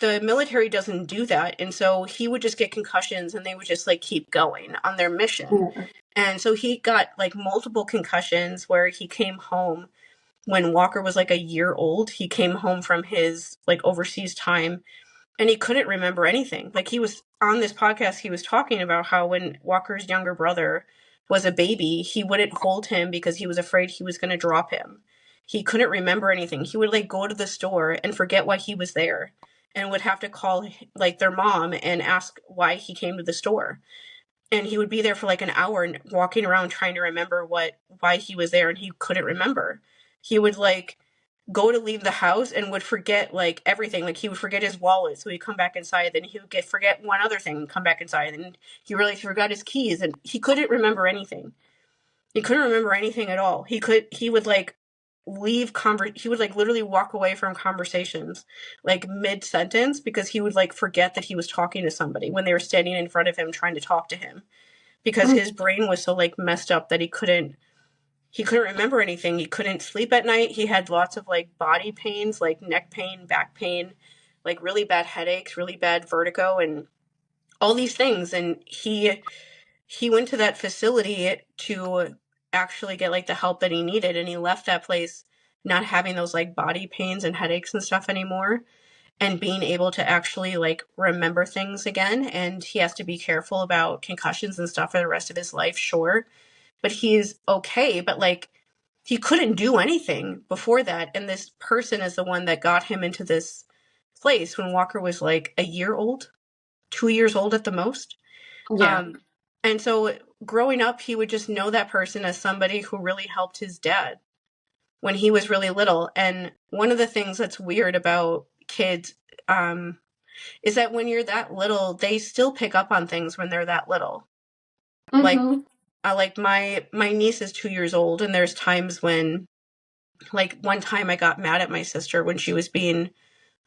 The military doesn't do that. And so he would just get concussions and they would just, like, keep going on their mission. Yeah. And so he got, like, multiple concussions where he came home when Walker was like a year old. He came home from his like overseas time and he couldn't remember anything. Like, he was on this podcast, he was talking about how when Walker's younger brother was a baby, he wouldn't hold him because he was afraid he was going to drop him. He couldn't remember anything. He would like go to the store and forget why he was there and would have to call like their mom and ask why he came to the store. And he would be there for like an hour and walking around trying to remember why he was there, and he couldn't remember. He would like go to leave the house and would forget like everything. Like, he would forget his wallet, so he'd come back inside, then he would forget one other thing and come back inside, and he realized he forgot his keys, and he couldn't remember anything. He couldn't remember anything at all. He would like he would like literally walk away from conversations like mid sentence because he would like forget that he was talking to somebody when they were standing in front of him trying to talk to him, because his brain was so like messed up that he couldn't remember anything. He couldn't sleep at night. He had lots of like body pains, like neck pain, back pain, like really bad headaches, really bad vertigo, and all these things. And he went to that facility to actually get like the help that he needed, and he left that place not having those like body pains and headaches and stuff anymore, and being able to actually like remember things again. And he has to be careful about concussions and stuff for the rest of his life, sure, but he's okay. But like, he couldn't do anything before that, and this person is the one that got him into this place when Walker was like a year old, 2 years old at the most. Yeah. And so growing up, he would just know that person as somebody who really helped his dad when he was really little. And one of the things that's weird about kids is that when you're that little, they still pick up on things when they're that little. Mm-hmm. Like my niece is 2 years old, and there's times when, like, one time I got mad at my sister when she was being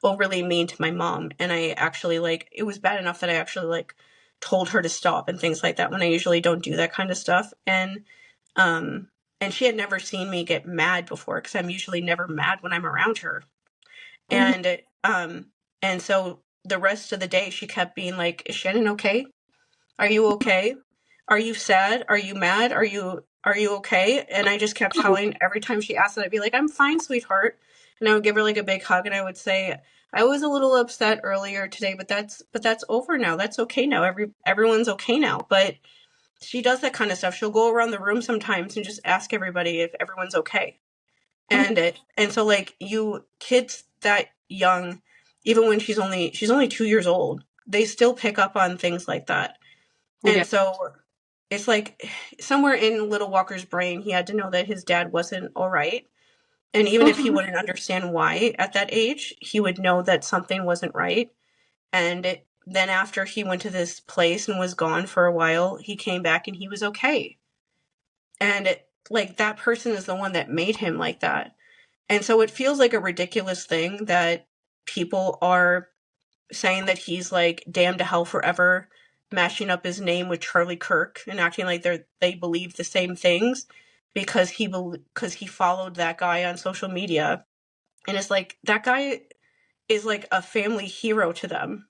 overly mean to my mom, and I actually like, it was bad enough that I actually like told her to stop and things like that, when I usually don't do that kind of stuff. And she had never seen me get mad before, because I'm usually never mad when I'm around her. And so the rest of the day she kept being like, "Is Shannon okay? Are you okay? Are you sad? Are you mad? Are you okay?" And I just kept telling, every time she asked it, I'd be like, "I'm fine, sweetheart." And I would give her like a big hug, and I would say, "I was a little upset earlier today, but that's over now. That's okay now. Everyone's okay now." But she does that kind of stuff. She'll go around the room sometimes and just ask everybody if everyone's okay. And so like, you kids that young, even when she's only 2 years old, they still pick up on things like that. And Yeah. so it's like, somewhere in little Walker's brain, he had to know that his dad wasn't all right. And even if he wouldn't understand why at that age, he would know that something wasn't right. And then after he went to this place and was gone for a while, he came back and he was okay. And like, that person is the one that made him like that. And so it feels like a ridiculous thing that people are saying that he's like damned to hell forever, mashing up his name with Charlie Kirk and acting like they believe the same things because he followed that guy on social media. And it's like, that guy is like a family hero to them,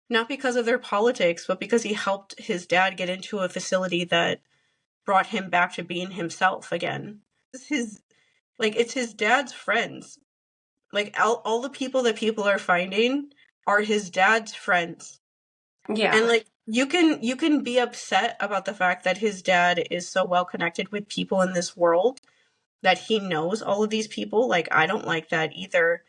not because of their politics, but because he helped his dad get into a facility that brought him back to being himself again. It's his dad's friends Like all the people that people are finding are his dad's friends. Yeah. And like you can be upset about the fact that his dad is so well connected with people in this world that he knows all of these people. Like I don't like that either.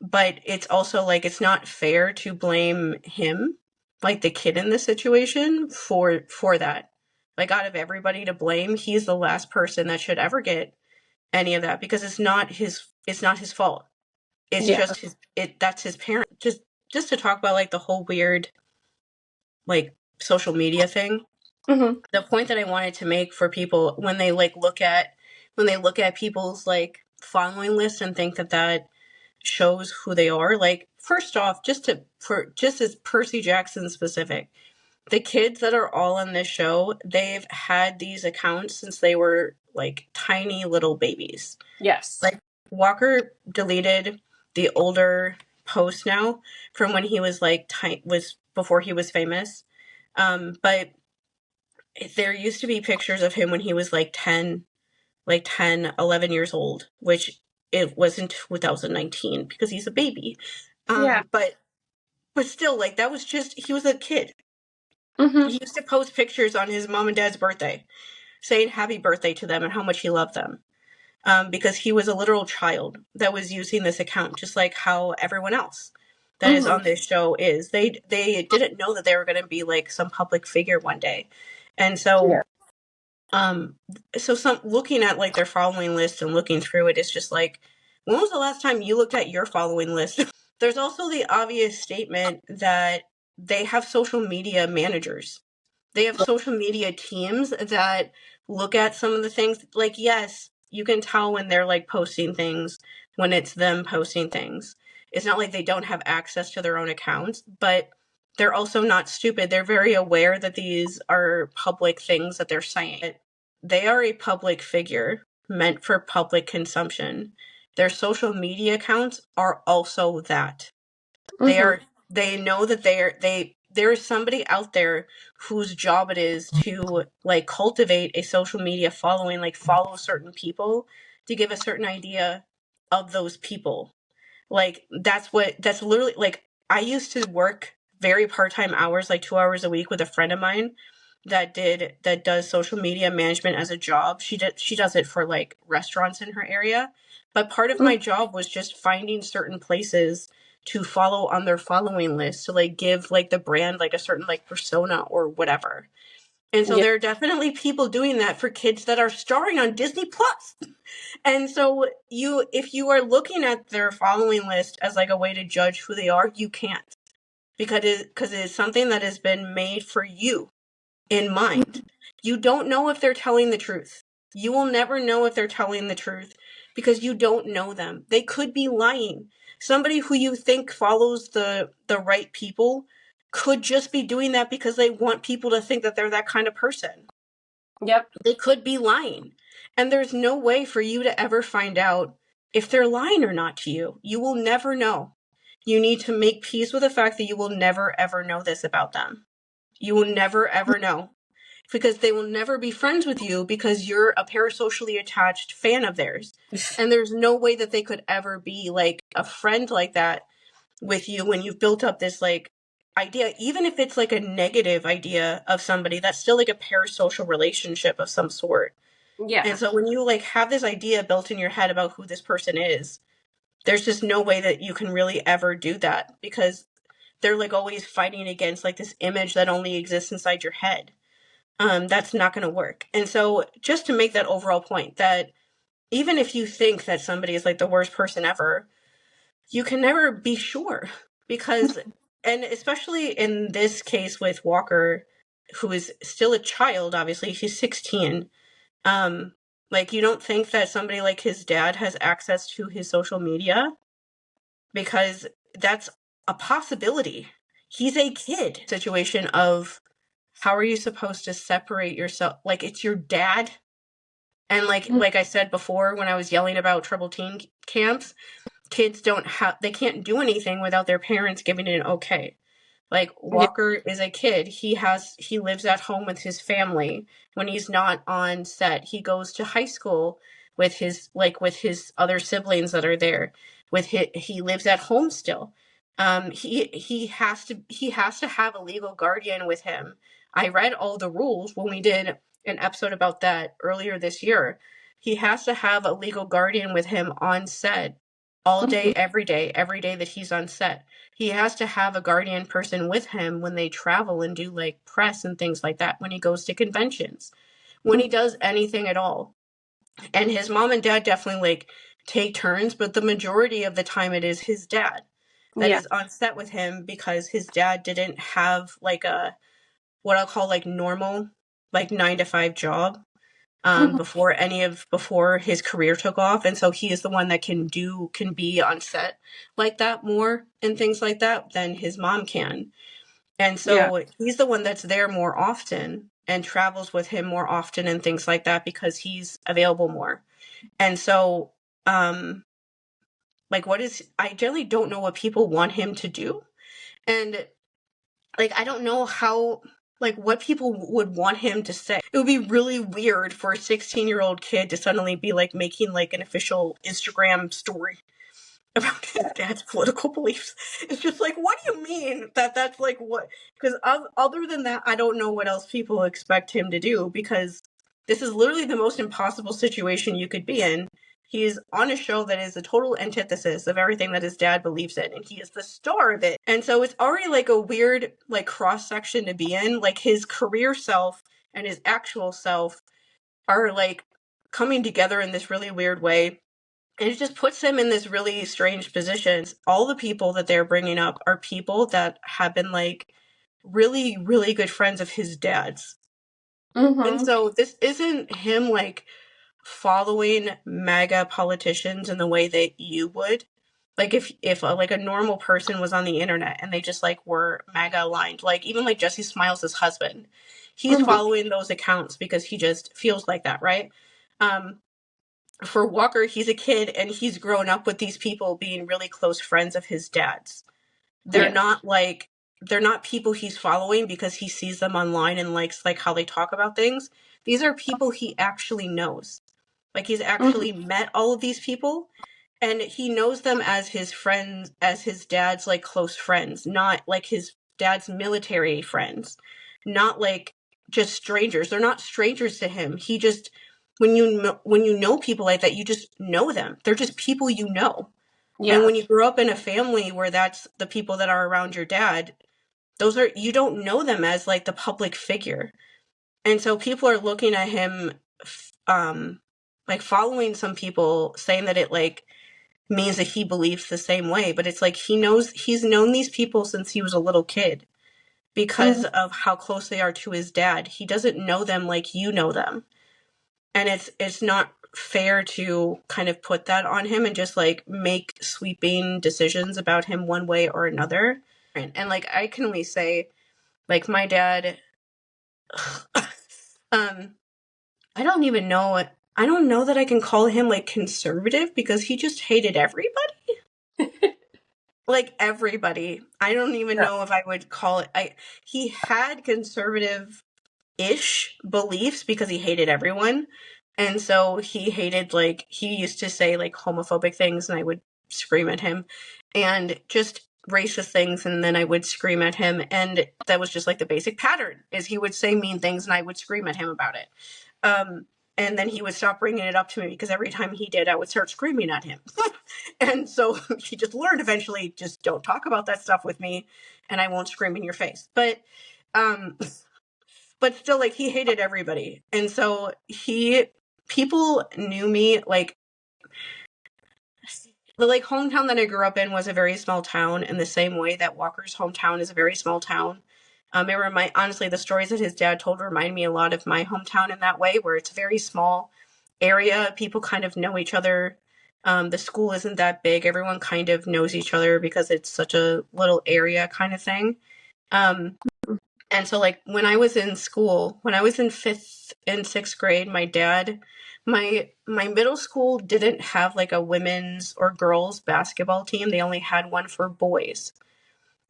But it's also like it's not fair to blame him, like the kid in this situation, for that. Like out of everybody to blame, he's the last person that should ever get any of that because it's not his fault. It's Yeah. just that's his parent. Just to talk about like the whole weird like social media thing. Mm-hmm. The point that I wanted to make for people when they look at people's like following list and think that shows who they are. Like first off, just as Percy Jackson specific, the kids that are all on this show, they've had these accounts since they were like tiny little babies. Yes. Like Walker deleted the older posts now from when he was like was before he was famous. But there used to be pictures of him when he was like 10, 11 years old, which it was in 2019 because he's a baby. Yeah. But still, like that was just, he was a kid. Mm-hmm. He used to post pictures on his mom and dad's birthday saying happy birthday to them and how much he loved them. Because he was a literal child that was using this account, just like how everyone else that is on this show is. They didn't know that they were going to be like some public figure one day. And so, so looking at like their following list and looking through it, it's just like, when was the last time you looked at your following list? There's also the obvious statement that they have social media managers. They have social media teams that look at some of the things. Like, yes, you can tell when they're like posting things, when it's them posting things. It's not like they don't have access to their own accounts, but they're also not stupid. They're very aware that these are public things that they're saying. They are a public figure meant for public consumption. Their social media accounts are also that. They know that there is somebody out there whose job it is to like cultivate a social media following, like follow certain people to give a certain idea of those people. Like that's literally like I used to work very part-time hours, like 2 hours a week with a friend of mine that does social media management as a job. She does it for like restaurants in her area. But part of my job was just finding certain places to follow on their following list to like give like the brand like a certain like persona or whatever. And so there are definitely people doing that for kids that are starring on Disney Plus. And so if you are looking at their following list as like a way to judge who they are, you can't. Because it is something that has been made for you in mind. You don't know if they're telling the truth. You will never know if they're telling the truth because you don't know them. They could be lying. Somebody who you think follows the right people could just be doing that because they want people to think that they're that kind of person. Yep. They could be lying. And there's no way for you to ever find out if they're lying or not to you. You will never know. You need to make peace with the fact that you will never ever know this about them. You will never ever know. Because they will never be friends with you because you're a parasocially attached fan of theirs. And there's no way that they could ever be like a friend like that with you when you've built up this like idea, even if it's like a negative idea of somebody, that's still like a parasocial relationship of some sort. Yeah. And so when you like have this idea built in your head about who this person is, there's just no way that you can really ever do that because they're like always fighting against like this image that only exists inside your head. That's not going to work. And so just to make that overall point that even if you think that somebody is like the worst person ever, you can never be sure because, and especially in this case with Walker, who is still a child, obviously he's 16. Like you don't think that somebody like his dad has access to his social media because that's a possibility. He's a kid. Situation of how are you supposed to separate yourself? Like it's your dad. And like I said before, when I was yelling about troubled teen camps, kids they can't do anything without their parents giving it an okay. Like Walker is a kid. He lives at home with his family when he's not on set. He goes to high school with his other siblings that are there. He lives at home still. He has to have a legal guardian with him. I read all the rules when we did an episode about that earlier this year. He has to have a legal guardian with him on set all day, every day that he's on set. He has to have a guardian person with him when they travel and do like press and things like that, when he goes to conventions, when he does anything at all. And his mom and dad definitely like take turns, but the majority of the time it is his dad that is on set with him, because his dad didn't have like a, what I'll call like normal, like 9-to-5 job before his career took off. And so he is the one that can be on set like that more and things like that than his mom can. And so he's the one that's there more often and travels with him more often and things like that, because he's available more. And so, like, I generally don't know what people want him to do. And like, I don't know how, like, what people would want him to say. It would be really weird for a 16-year-old kid to suddenly be like making like an official Instagram story about his dad's political beliefs. It's just like, what do you mean that's like what? Because other than that, I don't know what else people expect him to do, because this is literally the most impossible situation you could be in. He's on a show that is a total antithesis of everything that his dad believes in, and he is the star of it. And so it's already like a weird like cross section to be in. Like, his career self and his actual self are like coming together in this really weird way. And it just puts him in this really strange position. All the people that they're bringing up are people that have been like really, really good friends of his dad's. And so this isn't him like following MAGA politicians in the way that you would. Like, if like a normal person was on the internet and they just like were MAGA aligned, like even like Jesse Smiles' husband, he's following those accounts because he just feels like that, right? For Walker, he's a kid and he's grown up with these people being really close friends of his dad's. They're not people he's following because he sees them online and likes like how they talk about things. These are people he actually knows. Like, he's actually met all of these people, and he knows them as his friends, as his dad's like close friends, not like his dad's military friends, not like just strangers. They're not strangers to him. He just, when you know people like that, you just know them. They're just people you know. And when you grow up in a family where that's the people that are around your dad, you don't know them as like the public figure. And so people are looking at him, like following some people, saying that it like means that he believes the same way. But it's like, he's known these people since he was a little kid because of how close they are to his dad. He doesn't know them like you know them. And it's not fair to kind of put that on him and just like make sweeping decisions about him one way or another. And like, I can only say, like, my dad, I don't know that I can call him like conservative, because he just hated everybody. Like, everybody. I don't even know if I would call it, he had conservative-ish beliefs because he hated everyone. And so he hated, like, he used to say like homophobic things and I would scream at him, and just racist things, and then I would scream at him. And that was just like the basic pattern, is he would say mean things and I would scream at him about it. And then he would stop bringing it up to me, because every time he did, I would start screaming at him. And so he just learned eventually, just don't talk about that stuff with me and I won't scream in your face. But still, like, he hated everybody. And so people knew me, like, the like hometown that I grew up in was a very small town, in the same way that Walker's hometown is a very small town. Honestly, the stories that his dad told remind me a lot of my hometown in that way, where it's a very small area. People kind of know each other. The school isn't that big. Everyone kind of knows each other because it's such a little area kind of thing. And so, like, when I was in school, when I was in 5th and 6th grade, my middle school didn't have like a women's or girls basketball team. They only had one for boys.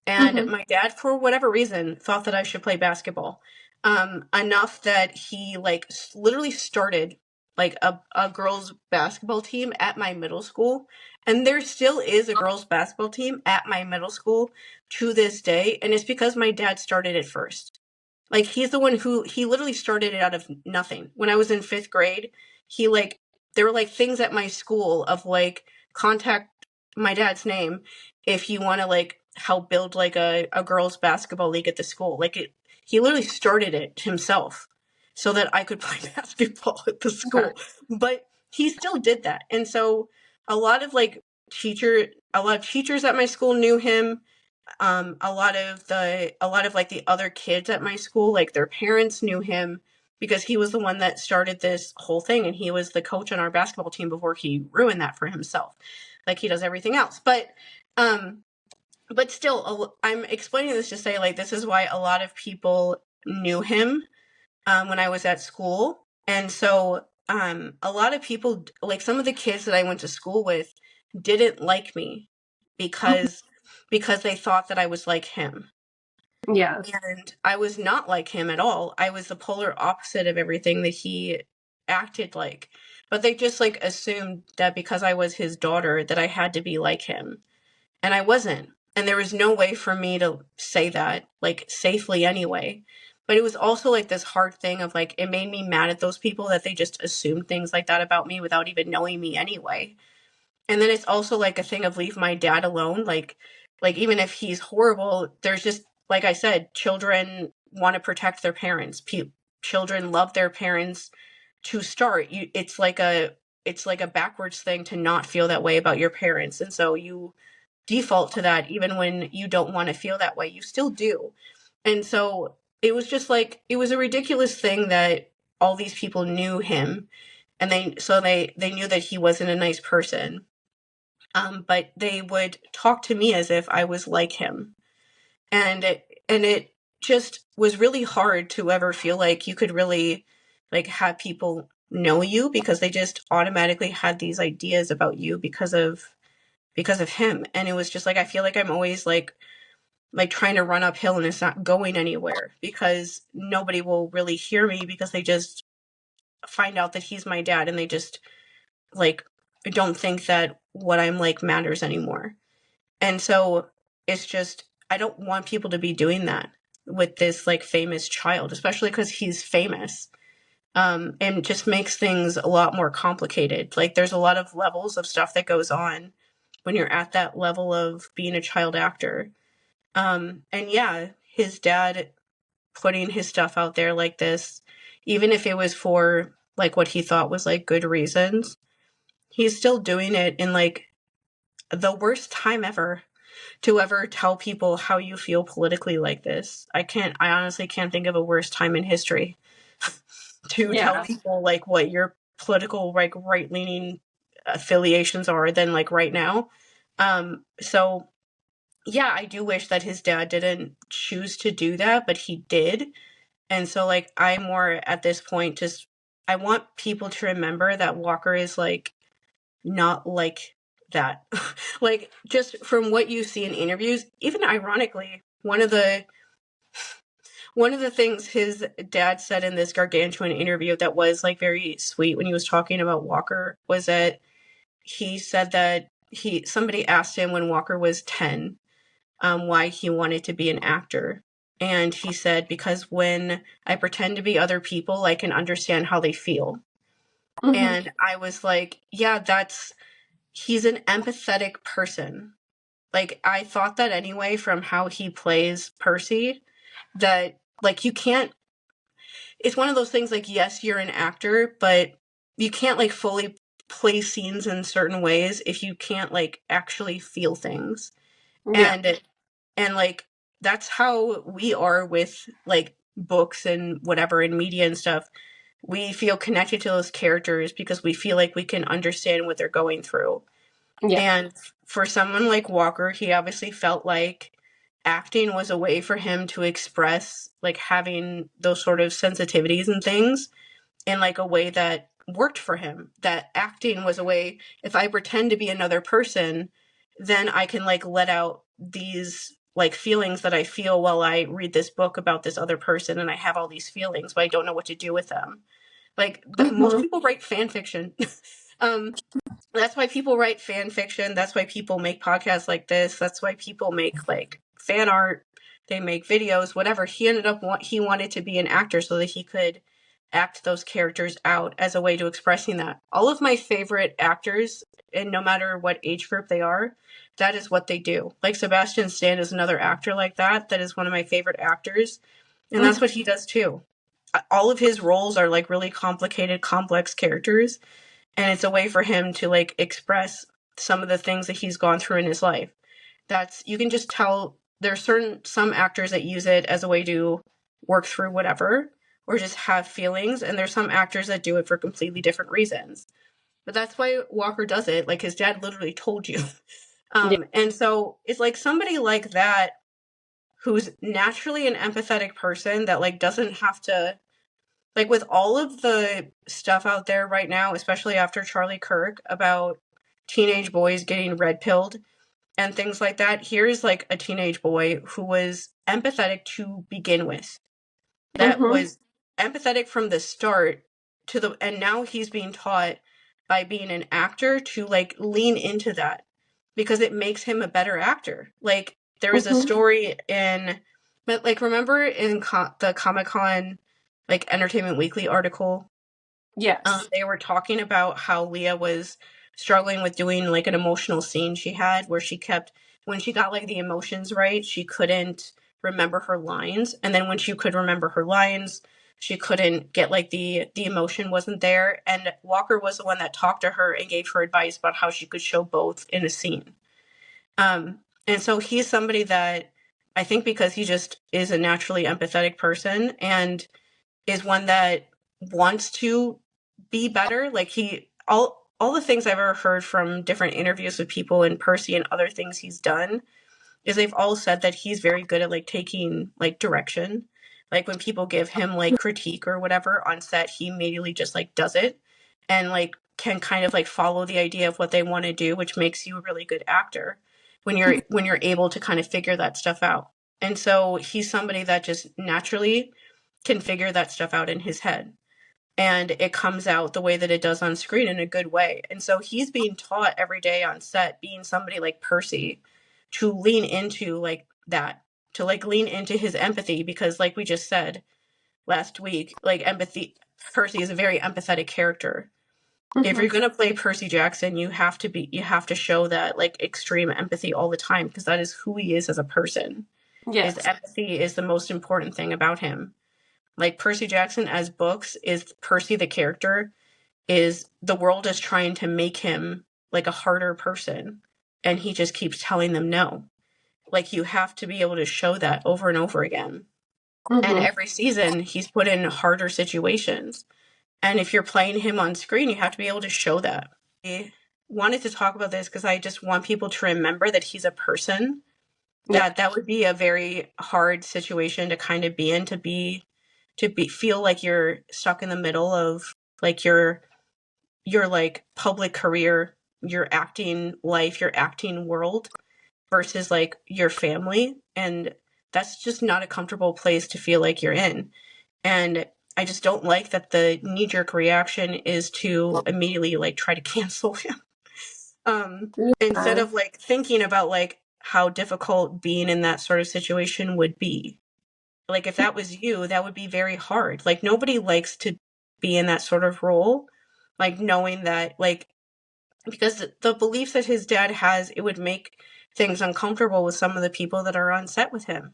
And my dad, for whatever reason, thought that I should play basketball. Enough that he like literally started like a girls basketball team at my middle school. And there still is a girls basketball team at my middle school to this day. And it's because my dad started it first. Like, he's the one he literally started it out of nothing. When I was in 5th grade, there were like things at my school of like, contact my dad's name if you want to like help build like a girls basketball league at the school. Like, he literally started it himself so that I could play basketball at the school. But he still did that. And so a lot of teachers at my school knew him. A lot of like the other kids at my school, like their parents knew him because he was the one that started this whole thing, and he was the coach on our basketball team before he ruined that for himself, like he does everything else. But still, I'm explaining this to say, like, this is why a lot of people knew him when I was at school. And so a lot of people, like some of the kids that I went to school with, didn't like me because they thought that I was like him. Yeah. And I was not like him at all. I was the polar opposite of everything that he acted like. But they just like assumed that because I was his daughter that I had to be like him. And I wasn't. And there was no way for me to say that, like, safely anyway. But it was also like this hard thing of like, it made me mad at those people that they just assumed things like that about me without even knowing me anyway. And then it's also like a thing of leave my dad alone. Like even if he's horrible, there's just, like I said, children want to protect their parents. Children love their parents to start. It's like a backwards thing to not feel that way about your parents. And so you default to that even when you don't want to feel that way. You still do. And so it was just like, it was a ridiculous thing that all these people knew him, and they knew that he wasn't a nice person. But they would talk to me as if I was like him. And it just was really hard to ever feel like you could really like have people know you, because they just automatically had these ideas about you because of him. And it was just like, I feel like I'm always like trying to run uphill and it's not going anywhere because nobody will really hear me, because they just find out that he's my dad and they just like don't think that what I'm like matters anymore. And so it's just, I don't want people to be doing that with this like famous child, especially because he's famous. And just makes things a lot more complicated. Like, there's a lot of levels of stuff that goes on when you're at that level of being a child actor. And yeah, his dad putting his stuff out there like this, even if it was for like what he thought was like good reasons, he's still doing it in like the worst time ever to ever tell people how you feel politically like this. I honestly can't think of a worse time in history to tell people like what your political like right-leaning affiliations are than like right now. So yeah, I do wish that his dad didn't choose to do that, but he did. And so like I'm more at this point just, I want people to remember that Walker is like not like that. Like, just from what you see in interviews, even ironically, one of the things his dad said in this gargantuan interview that was like very sweet when he was talking about Walker was that he said that somebody asked him when Walker was 10 why he wanted to be an actor. And he said, because when I pretend to be other people, I can understand how they feel. Mm-hmm. And I was like, yeah, he's an empathetic person. Like, I thought that anyway from how he plays Percy, that like you can't, it's one of those things like, yes, you're an actor, but you can't like fully play scenes in certain ways if you can't like actually feel things. Yeah. And like that's how we are with like books and whatever in media and stuff. We feel connected to those characters because we feel like we can understand what they're going through. Yeah. And for someone like Walker, he obviously felt like acting was a way for him to express like having those sort of sensitivities and things in like a way that worked for him. That acting was a way, if I pretend to be another person, then I can like let out these like feelings that I feel while I read this book about this other person, and I have all these feelings, but I don't know what to do with them. Like most people write fan fiction. That's why people write fan fiction. That's why people make podcasts like this. That's why people make like fan art. They make videos, whatever. He ended up he wanted to be an actor so that he could act those characters out as a way to expressing that. All of my favorite actors, and no matter what age group they are, that is what they do. Like Sebastian Stan is another actor like that. That is one of my favorite actors. And that's what he does too. All of his roles are like really complicated, complex characters. And it's a way for him to like express some of the things that he's gone through in his life. That's, you can just tell there's some actors that use it as a way to work through whatever or just have feelings. And there's some actors that do it for completely different reasons. But that's why Walker does it. Like his dad literally told you. And so it's like somebody like that who's naturally an empathetic person that like doesn't have to, like with all of the stuff out there right now, especially after Charlie Kirk about teenage boys getting red pilled and things like that, here's like a teenage boy who was empathetic to begin with. That was empathetic from the start and now he's being taught by being an actor to like lean into that because it makes him a better actor. Like there was a story remember in the Comic-Con like Entertainment Weekly article? Yes. They were talking about how Leah was struggling with doing like an emotional scene she had where when she got like the emotions right, she couldn't remember her lines. And then when she could remember her lines, she couldn't get like the emotion wasn't there. And Walker was the one that talked to her and gave her advice about how she could show both in a scene. And so he's somebody that I think because he just is a naturally empathetic person and is one that wants to be better. Like all the things I've ever heard from different interviews with people in Percy and other things he's done is they've all said that he's very good at like taking like direction. Like when people give him like critique or whatever on set, he immediately just like does it and like can kind of like follow the idea of what they want to do, which makes you a really good actor when you're able to kind of figure that stuff out. And so he's somebody that just naturally can figure that stuff out in his head. And it comes out the way that it does on screen in a good way. And so he's being taught every day on set, being somebody like Percy, to lean into like that, to like lean into his empathy, because like we just said last week, like Percy is a very empathetic character. If you're going to play Percy Jackson, you have to show that like extreme empathy all the time, because that is who he is as a person. Yes. His empathy is the most important thing about him. Like Percy Jackson as books is Percy the character is the world is trying to make him like a harder person. And he just keeps telling them no. Like you have to be able to show that over and over again. And every season he's put in harder situations. And if you're playing him on screen, you have to be able to show that. I wanted to talk about this because I just want people to remember that he's a person. That would be a very hard situation to kind of be in, feel like you're stuck in the middle of like your like public career, your acting life, your acting world versus like your family. And that's just not a comfortable place to feel like you're in. And I just don't like that the knee-jerk reaction is to immediately like try to cancel him. Instead of like thinking about like how difficult being in that sort of situation would be. Like if that was you, that would be very hard. Like nobody likes to be in that sort of role. Like knowing that like, because the beliefs that his dad has, it would make things uncomfortable with some of the people that are on set with him.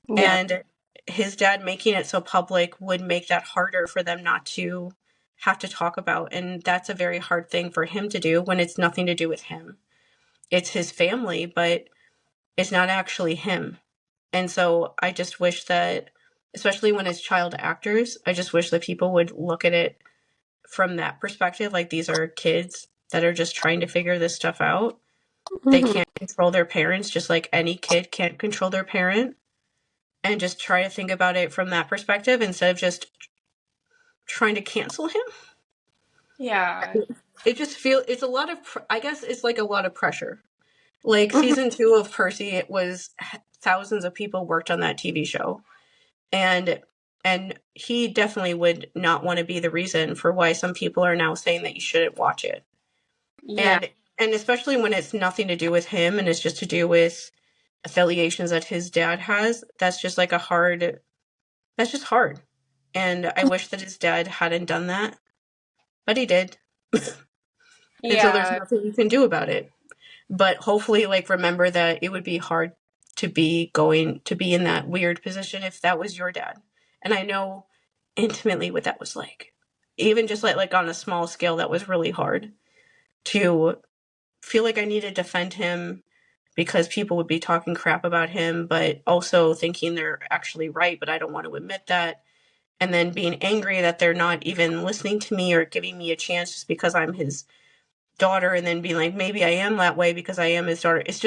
Yeah. And his dad making it so public would make that harder for them not to have to talk about. And that's a very hard thing for him to do when it's nothing to do with him. It's his family, but it's not actually him. And so I just wish that, especially when it's child actors, I just wish that people would look at it from that perspective. Like these are kids that are just trying to figure this stuff out. They can't control their parents, just like any kid can't control their parent. And just try to think about it from that perspective instead of just trying to cancel him. Yeah. It just it's a lot of, I guess it's like a lot of pressure. Like season 2 of Percy, it was thousands of people worked on that TV show. And And he definitely would not want to be the reason for why some people are now saying that you shouldn't watch it. Yeah. And especially when it's nothing to do with him and it's just to do with affiliations that his dad has, that's just like that's just hard. And I wish that his dad hadn't done that, but he did. And so there's Yeah. nothing you can do about it. But hopefully, like, remember that it would be hard to be in that weird position if that was your dad. And I know intimately what that was like. Even just like on a small scale, that was really hard to feel like I needed to defend him because people would be talking crap about him, but also thinking they're actually right, but I don't want to admit that. And then being angry that they're not even listening to me or giving me a chance just because I'm his daughter, and then being like, maybe I am that way because I am his daughter. It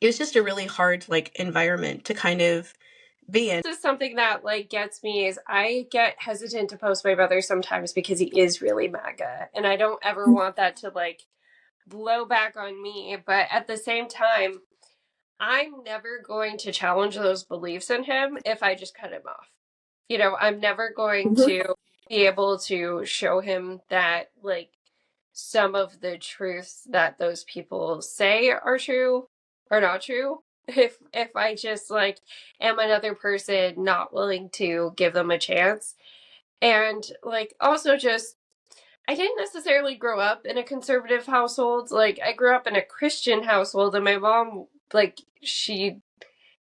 was just a really hard like environment to kind of be in. This is something that like gets me is I get hesitant to post my brother sometimes because he is really MAGA, and I don't ever want that to like blow back on me. But at the same time, I'm never going to challenge those beliefs in him if I just cut him off. You know, I'm never going to be able to show him that like some of the truths that those people say are true or not true. If I just like am another person not willing to give them a chance. And like also just I didn't necessarily grow up in a conservative household. Like I grew up in a Christian household, and my mom like she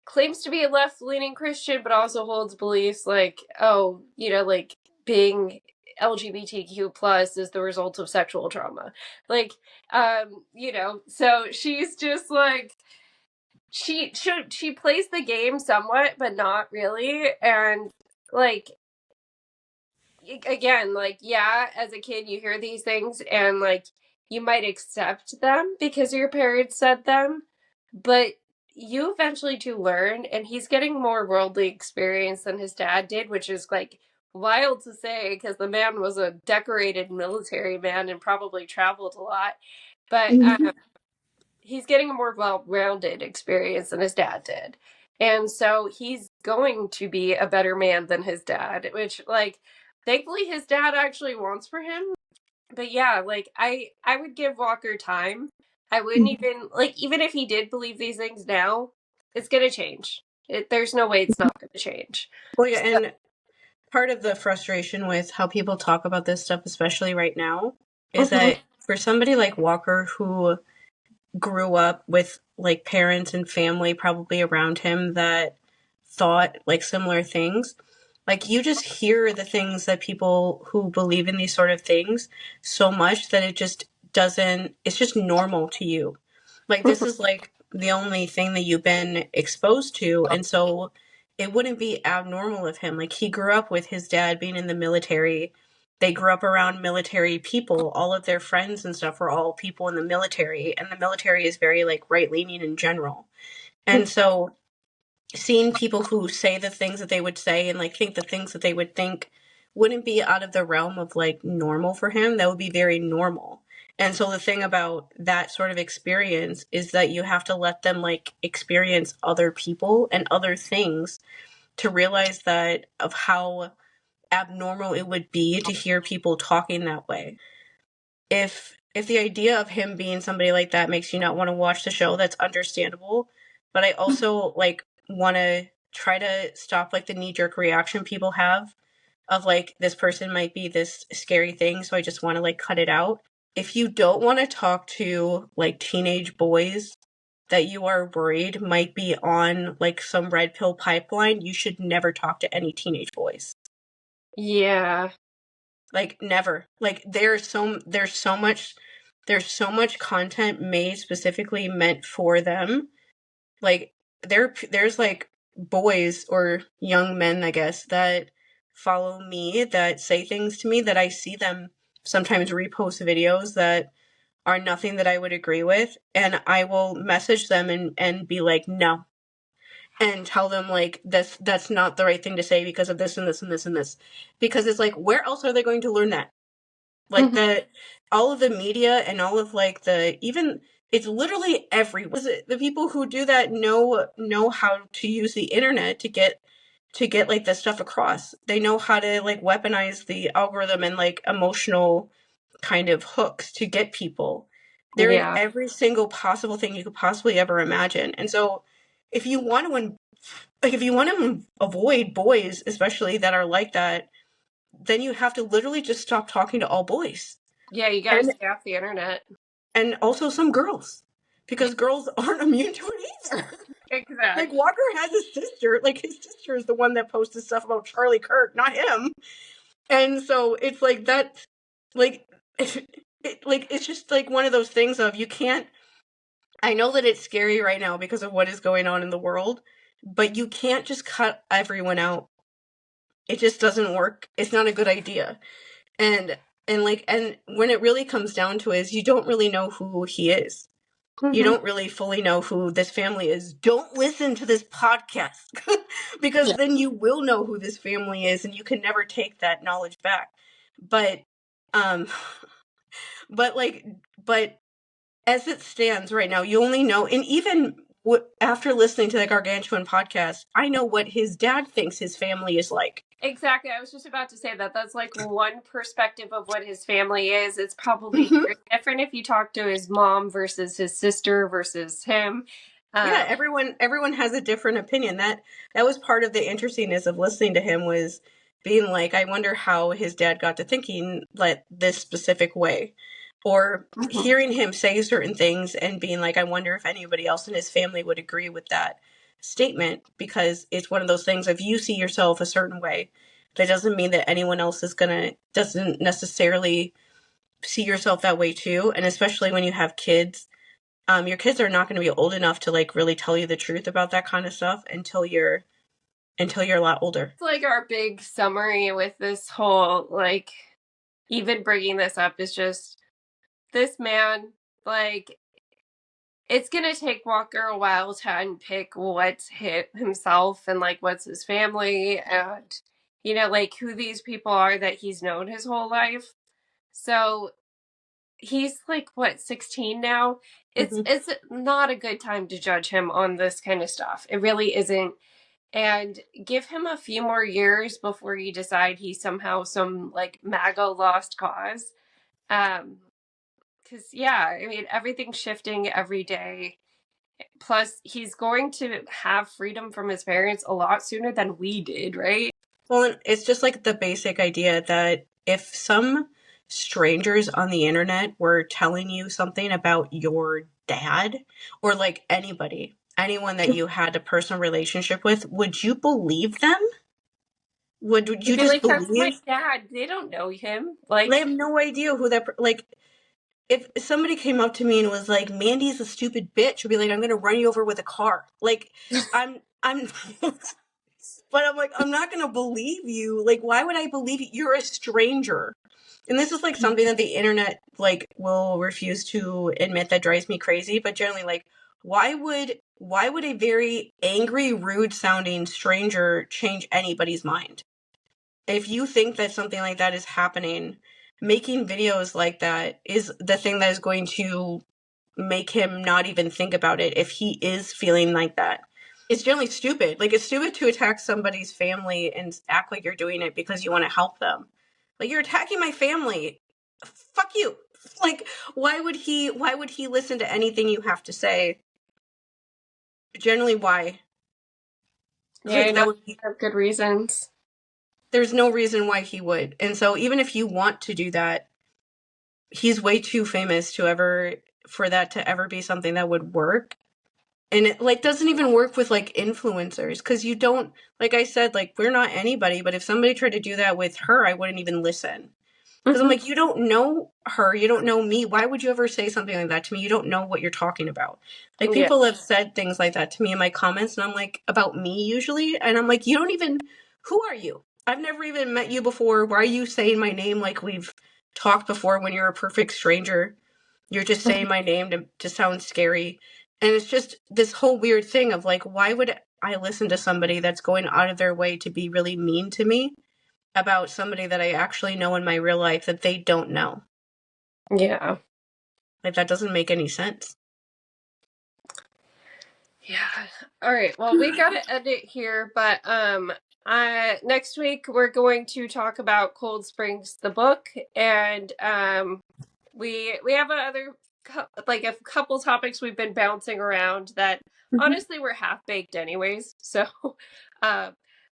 claims to be a left-leaning Christian but also holds beliefs like, oh, you know, like being LGBTQ plus is the result of sexual trauma. Like, you know, so she's just like she plays the game somewhat, but not really. And like again, like yeah, as a kid you hear these things and like you might accept them because your parents said them, but you eventually do learn, and he's getting more worldly experience than his dad did, which is like wild to say because the man was a decorated military man and probably traveled a lot. But he's getting a more well-rounded experience than his dad did. And so he's going to be a better man than his dad, which like thankfully his dad actually wants for him. But yeah, like I would give Walker time. I wouldn't even like even if he did believe these things now, it's gonna change. There's no way it's not gonna change. Well, yeah, and part of the frustration with how people talk about this stuff, especially right now, is that for somebody like Walker who grew up with like parents and family probably around him that thought like similar things, like you just hear the things that people who believe in these sort of things so much that it just doesn't, it's just normal to you. Like this is like the only thing that you've been exposed to. And so it wouldn't be abnormal of him. Like he grew up with his dad being in the military. They grew up around military people. All of their friends and stuff were all people in the military. And the military is very like right leaning in general. And so seeing people who say the things that they would say and like think the things that they would think wouldn't be out of the realm of like normal for him. That would be very normal. And so the thing about that sort of experience is that you have to let them like experience other people and other things to realize that of how abnormal it would be to hear people talking that way. If the idea of him being somebody like that makes you not want to watch the show, that's understandable. But I also like want to try to stop like the knee-jerk reaction people have of like this person might be this scary thing, so I just want to like cut it out. If you don't want to talk to like teenage boys that you are worried might be on like some red pill pipeline, you should never talk to any teenage boys. Yeah. Like never. Like there's so much content made specifically meant for them. Like there's like boys or young men, I guess, that follow me that say things to me that I see them sometimes repost videos that are nothing that I would agree with, and I will message them and be like, no. And tell them like that's not the right thing to say because of this and this and this and this. Because it's like, where else are they going to learn that? Like all of the media and all of like it's literally everywhere. The people who do that know how to use the internet to get to get like this stuff across. They know how to like weaponize the algorithm and like emotional kind of hooks to get people. They're in Yeah. every single possible thing you could possibly ever imagine. And so if you want to if you want to avoid boys, especially that are like that, then you have to literally just stop talking to all boys. Yeah, you gotta stay off the internet. And also some girls, because girls aren't immune to it either. Exactly. Like, Walker has a sister. Like, his sister is the one that posted stuff about Charlie Kirk, not him. And so it's like that, like, it's just like one of those things of you can't. I know that it's scary right now because of what is going on in the world, but you can't just cut everyone out. It just doesn't work. It's not a good idea. And when it really comes down to it, is you don't really know who he is. You don't really fully know who this family is. Don't listen to this podcast because then you will know who this family is and you can never take that knowledge back. But but as it stands right now, you only know, and even after listening to the Gargantuan podcast, I know what his dad thinks his family is like. Exactly. I was just about to say that. That's like one perspective of what his family is. It's probably very different if you talk to his mom versus his sister versus him. Yeah, everyone has a different opinion. That was part of the interestingness of listening to him, was being like, I wonder how his dad got to thinking like this specific way. Or hearing him say certain things and being like, I wonder if anybody else in his family would agree with that statement, because it's one of those things, if you see yourself a certain way, that doesn't mean that anyone else doesn't necessarily see yourself that way too. And especially when you have kids, your kids are not going to be old enough to like really tell you the truth about that kind of stuff until you're a lot older. It's like our big summary with this whole, like, even bringing this up is just, this man, like, it's gonna take Walker a while to unpick what's hit himself and like what's his family and, you know, like who these people are that he's known his whole life. So he's like, what, 16 now? It's not a good time to judge him on this kind of stuff. It really isn't. And give him a few more years before you decide he's somehow some like MAGA lost cause. Because, yeah, I mean, everything's shifting every day. Plus, he's going to have freedom from his parents a lot sooner than we did, right? Well, it's just like the basic idea that if some strangers on the internet were telling you something about your dad, or like anyone that you had a personal relationship with, would you believe them? Would you just like, that's my believe? dad. They don't know him. Like, They have no idea who that like. If somebody came up to me and was like, Mandy's a stupid bitch, I'd be like, I'm gonna run you over with a car. Like, I'm but I'm like, I'm not gonna believe you. Like, why would I believe you? You're a stranger. And this is like something that the internet like will refuse to admit, that drives me crazy. But generally, like, why would a very angry, rude sounding stranger change anybody's mind? If you think that something like that is happening, making videos like that is the thing that is going to make him not even think about it if he is feeling like that. It's generally stupid. Like, it's stupid to attack somebody's family and act like you're doing it because you want to help them. Like, you're attacking my family. Fuck you. Like, why would he listen to anything you have to say? Generally, why? yeah, Like, I know you have good reasons. There's no reason why he would. And so even if you want to do that, he's way too famous for that to ever be something that would work. And it like doesn't even work with like influencers, because you don't, like I said, like, we're not anybody, but if somebody tried to do that with her, I wouldn't even listen. Because I'm like, you don't know her, you don't know me. Why would you ever say something like that to me? You don't know what you're talking about. Like, people have said things like that to me in my comments, and I'm like, about me usually, and I'm like, you don't even, who are you? I've never even met you before. Why are you saying my name like we've talked before when you're a perfect stranger? You're just saying my name to sound scary. And it's just this whole weird thing of like, why would I listen to somebody that's going out of their way to be really mean to me about somebody that I actually know in my real life that they don't know? Yeah. Like, that doesn't make any sense. Yeah. All right. Well, we gotta end it here, but Next week we're going to talk about Cold Springs, the book, and we have a couple topics we've been bouncing around that honestly were half baked anyways. So,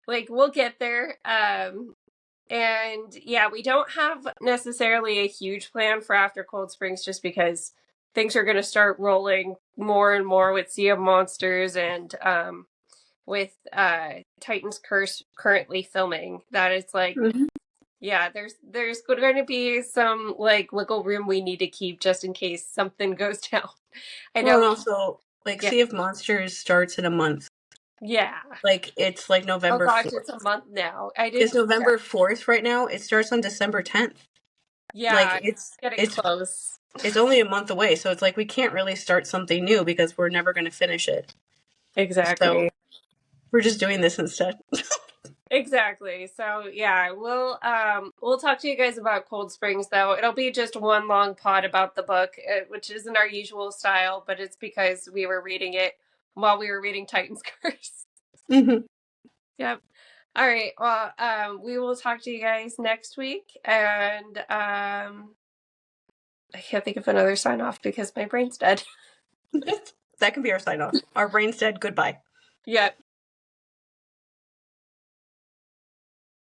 we'll get there. And yeah, we don't have necessarily a huge plan for after Cold Springs, just because things are going to start rolling more and more with Sea of Monsters and with Titan's Curse currently filming. That it's like, yeah, there's going to be some like wiggle room we need to keep just in case something goes down. I Well, know. and also, like, Yeah. Sea of Monsters starts in a month. Yeah. Like, it's like Oh November gosh, 4th. it's a month now. I It's didn't. November 4th right now. It starts on December 10th. Yeah, Like, getting it's close. it's only a month away, so it's like we can't really start something new because we're never going to finish it. Exactly. So we're just doing this instead. Exactly. So yeah, we'll talk to you guys about Cold Springs though. It'll be just one long pod about the book, which isn't our usual style, but it's because we were reading it while we were reading Titan's Curse. Mm-hmm. Yep. All right. Well, we will talk to you guys next week, and I can't think of another sign off because my brain's dead. That can be our sign off. Our brain's dead. Goodbye. Yep.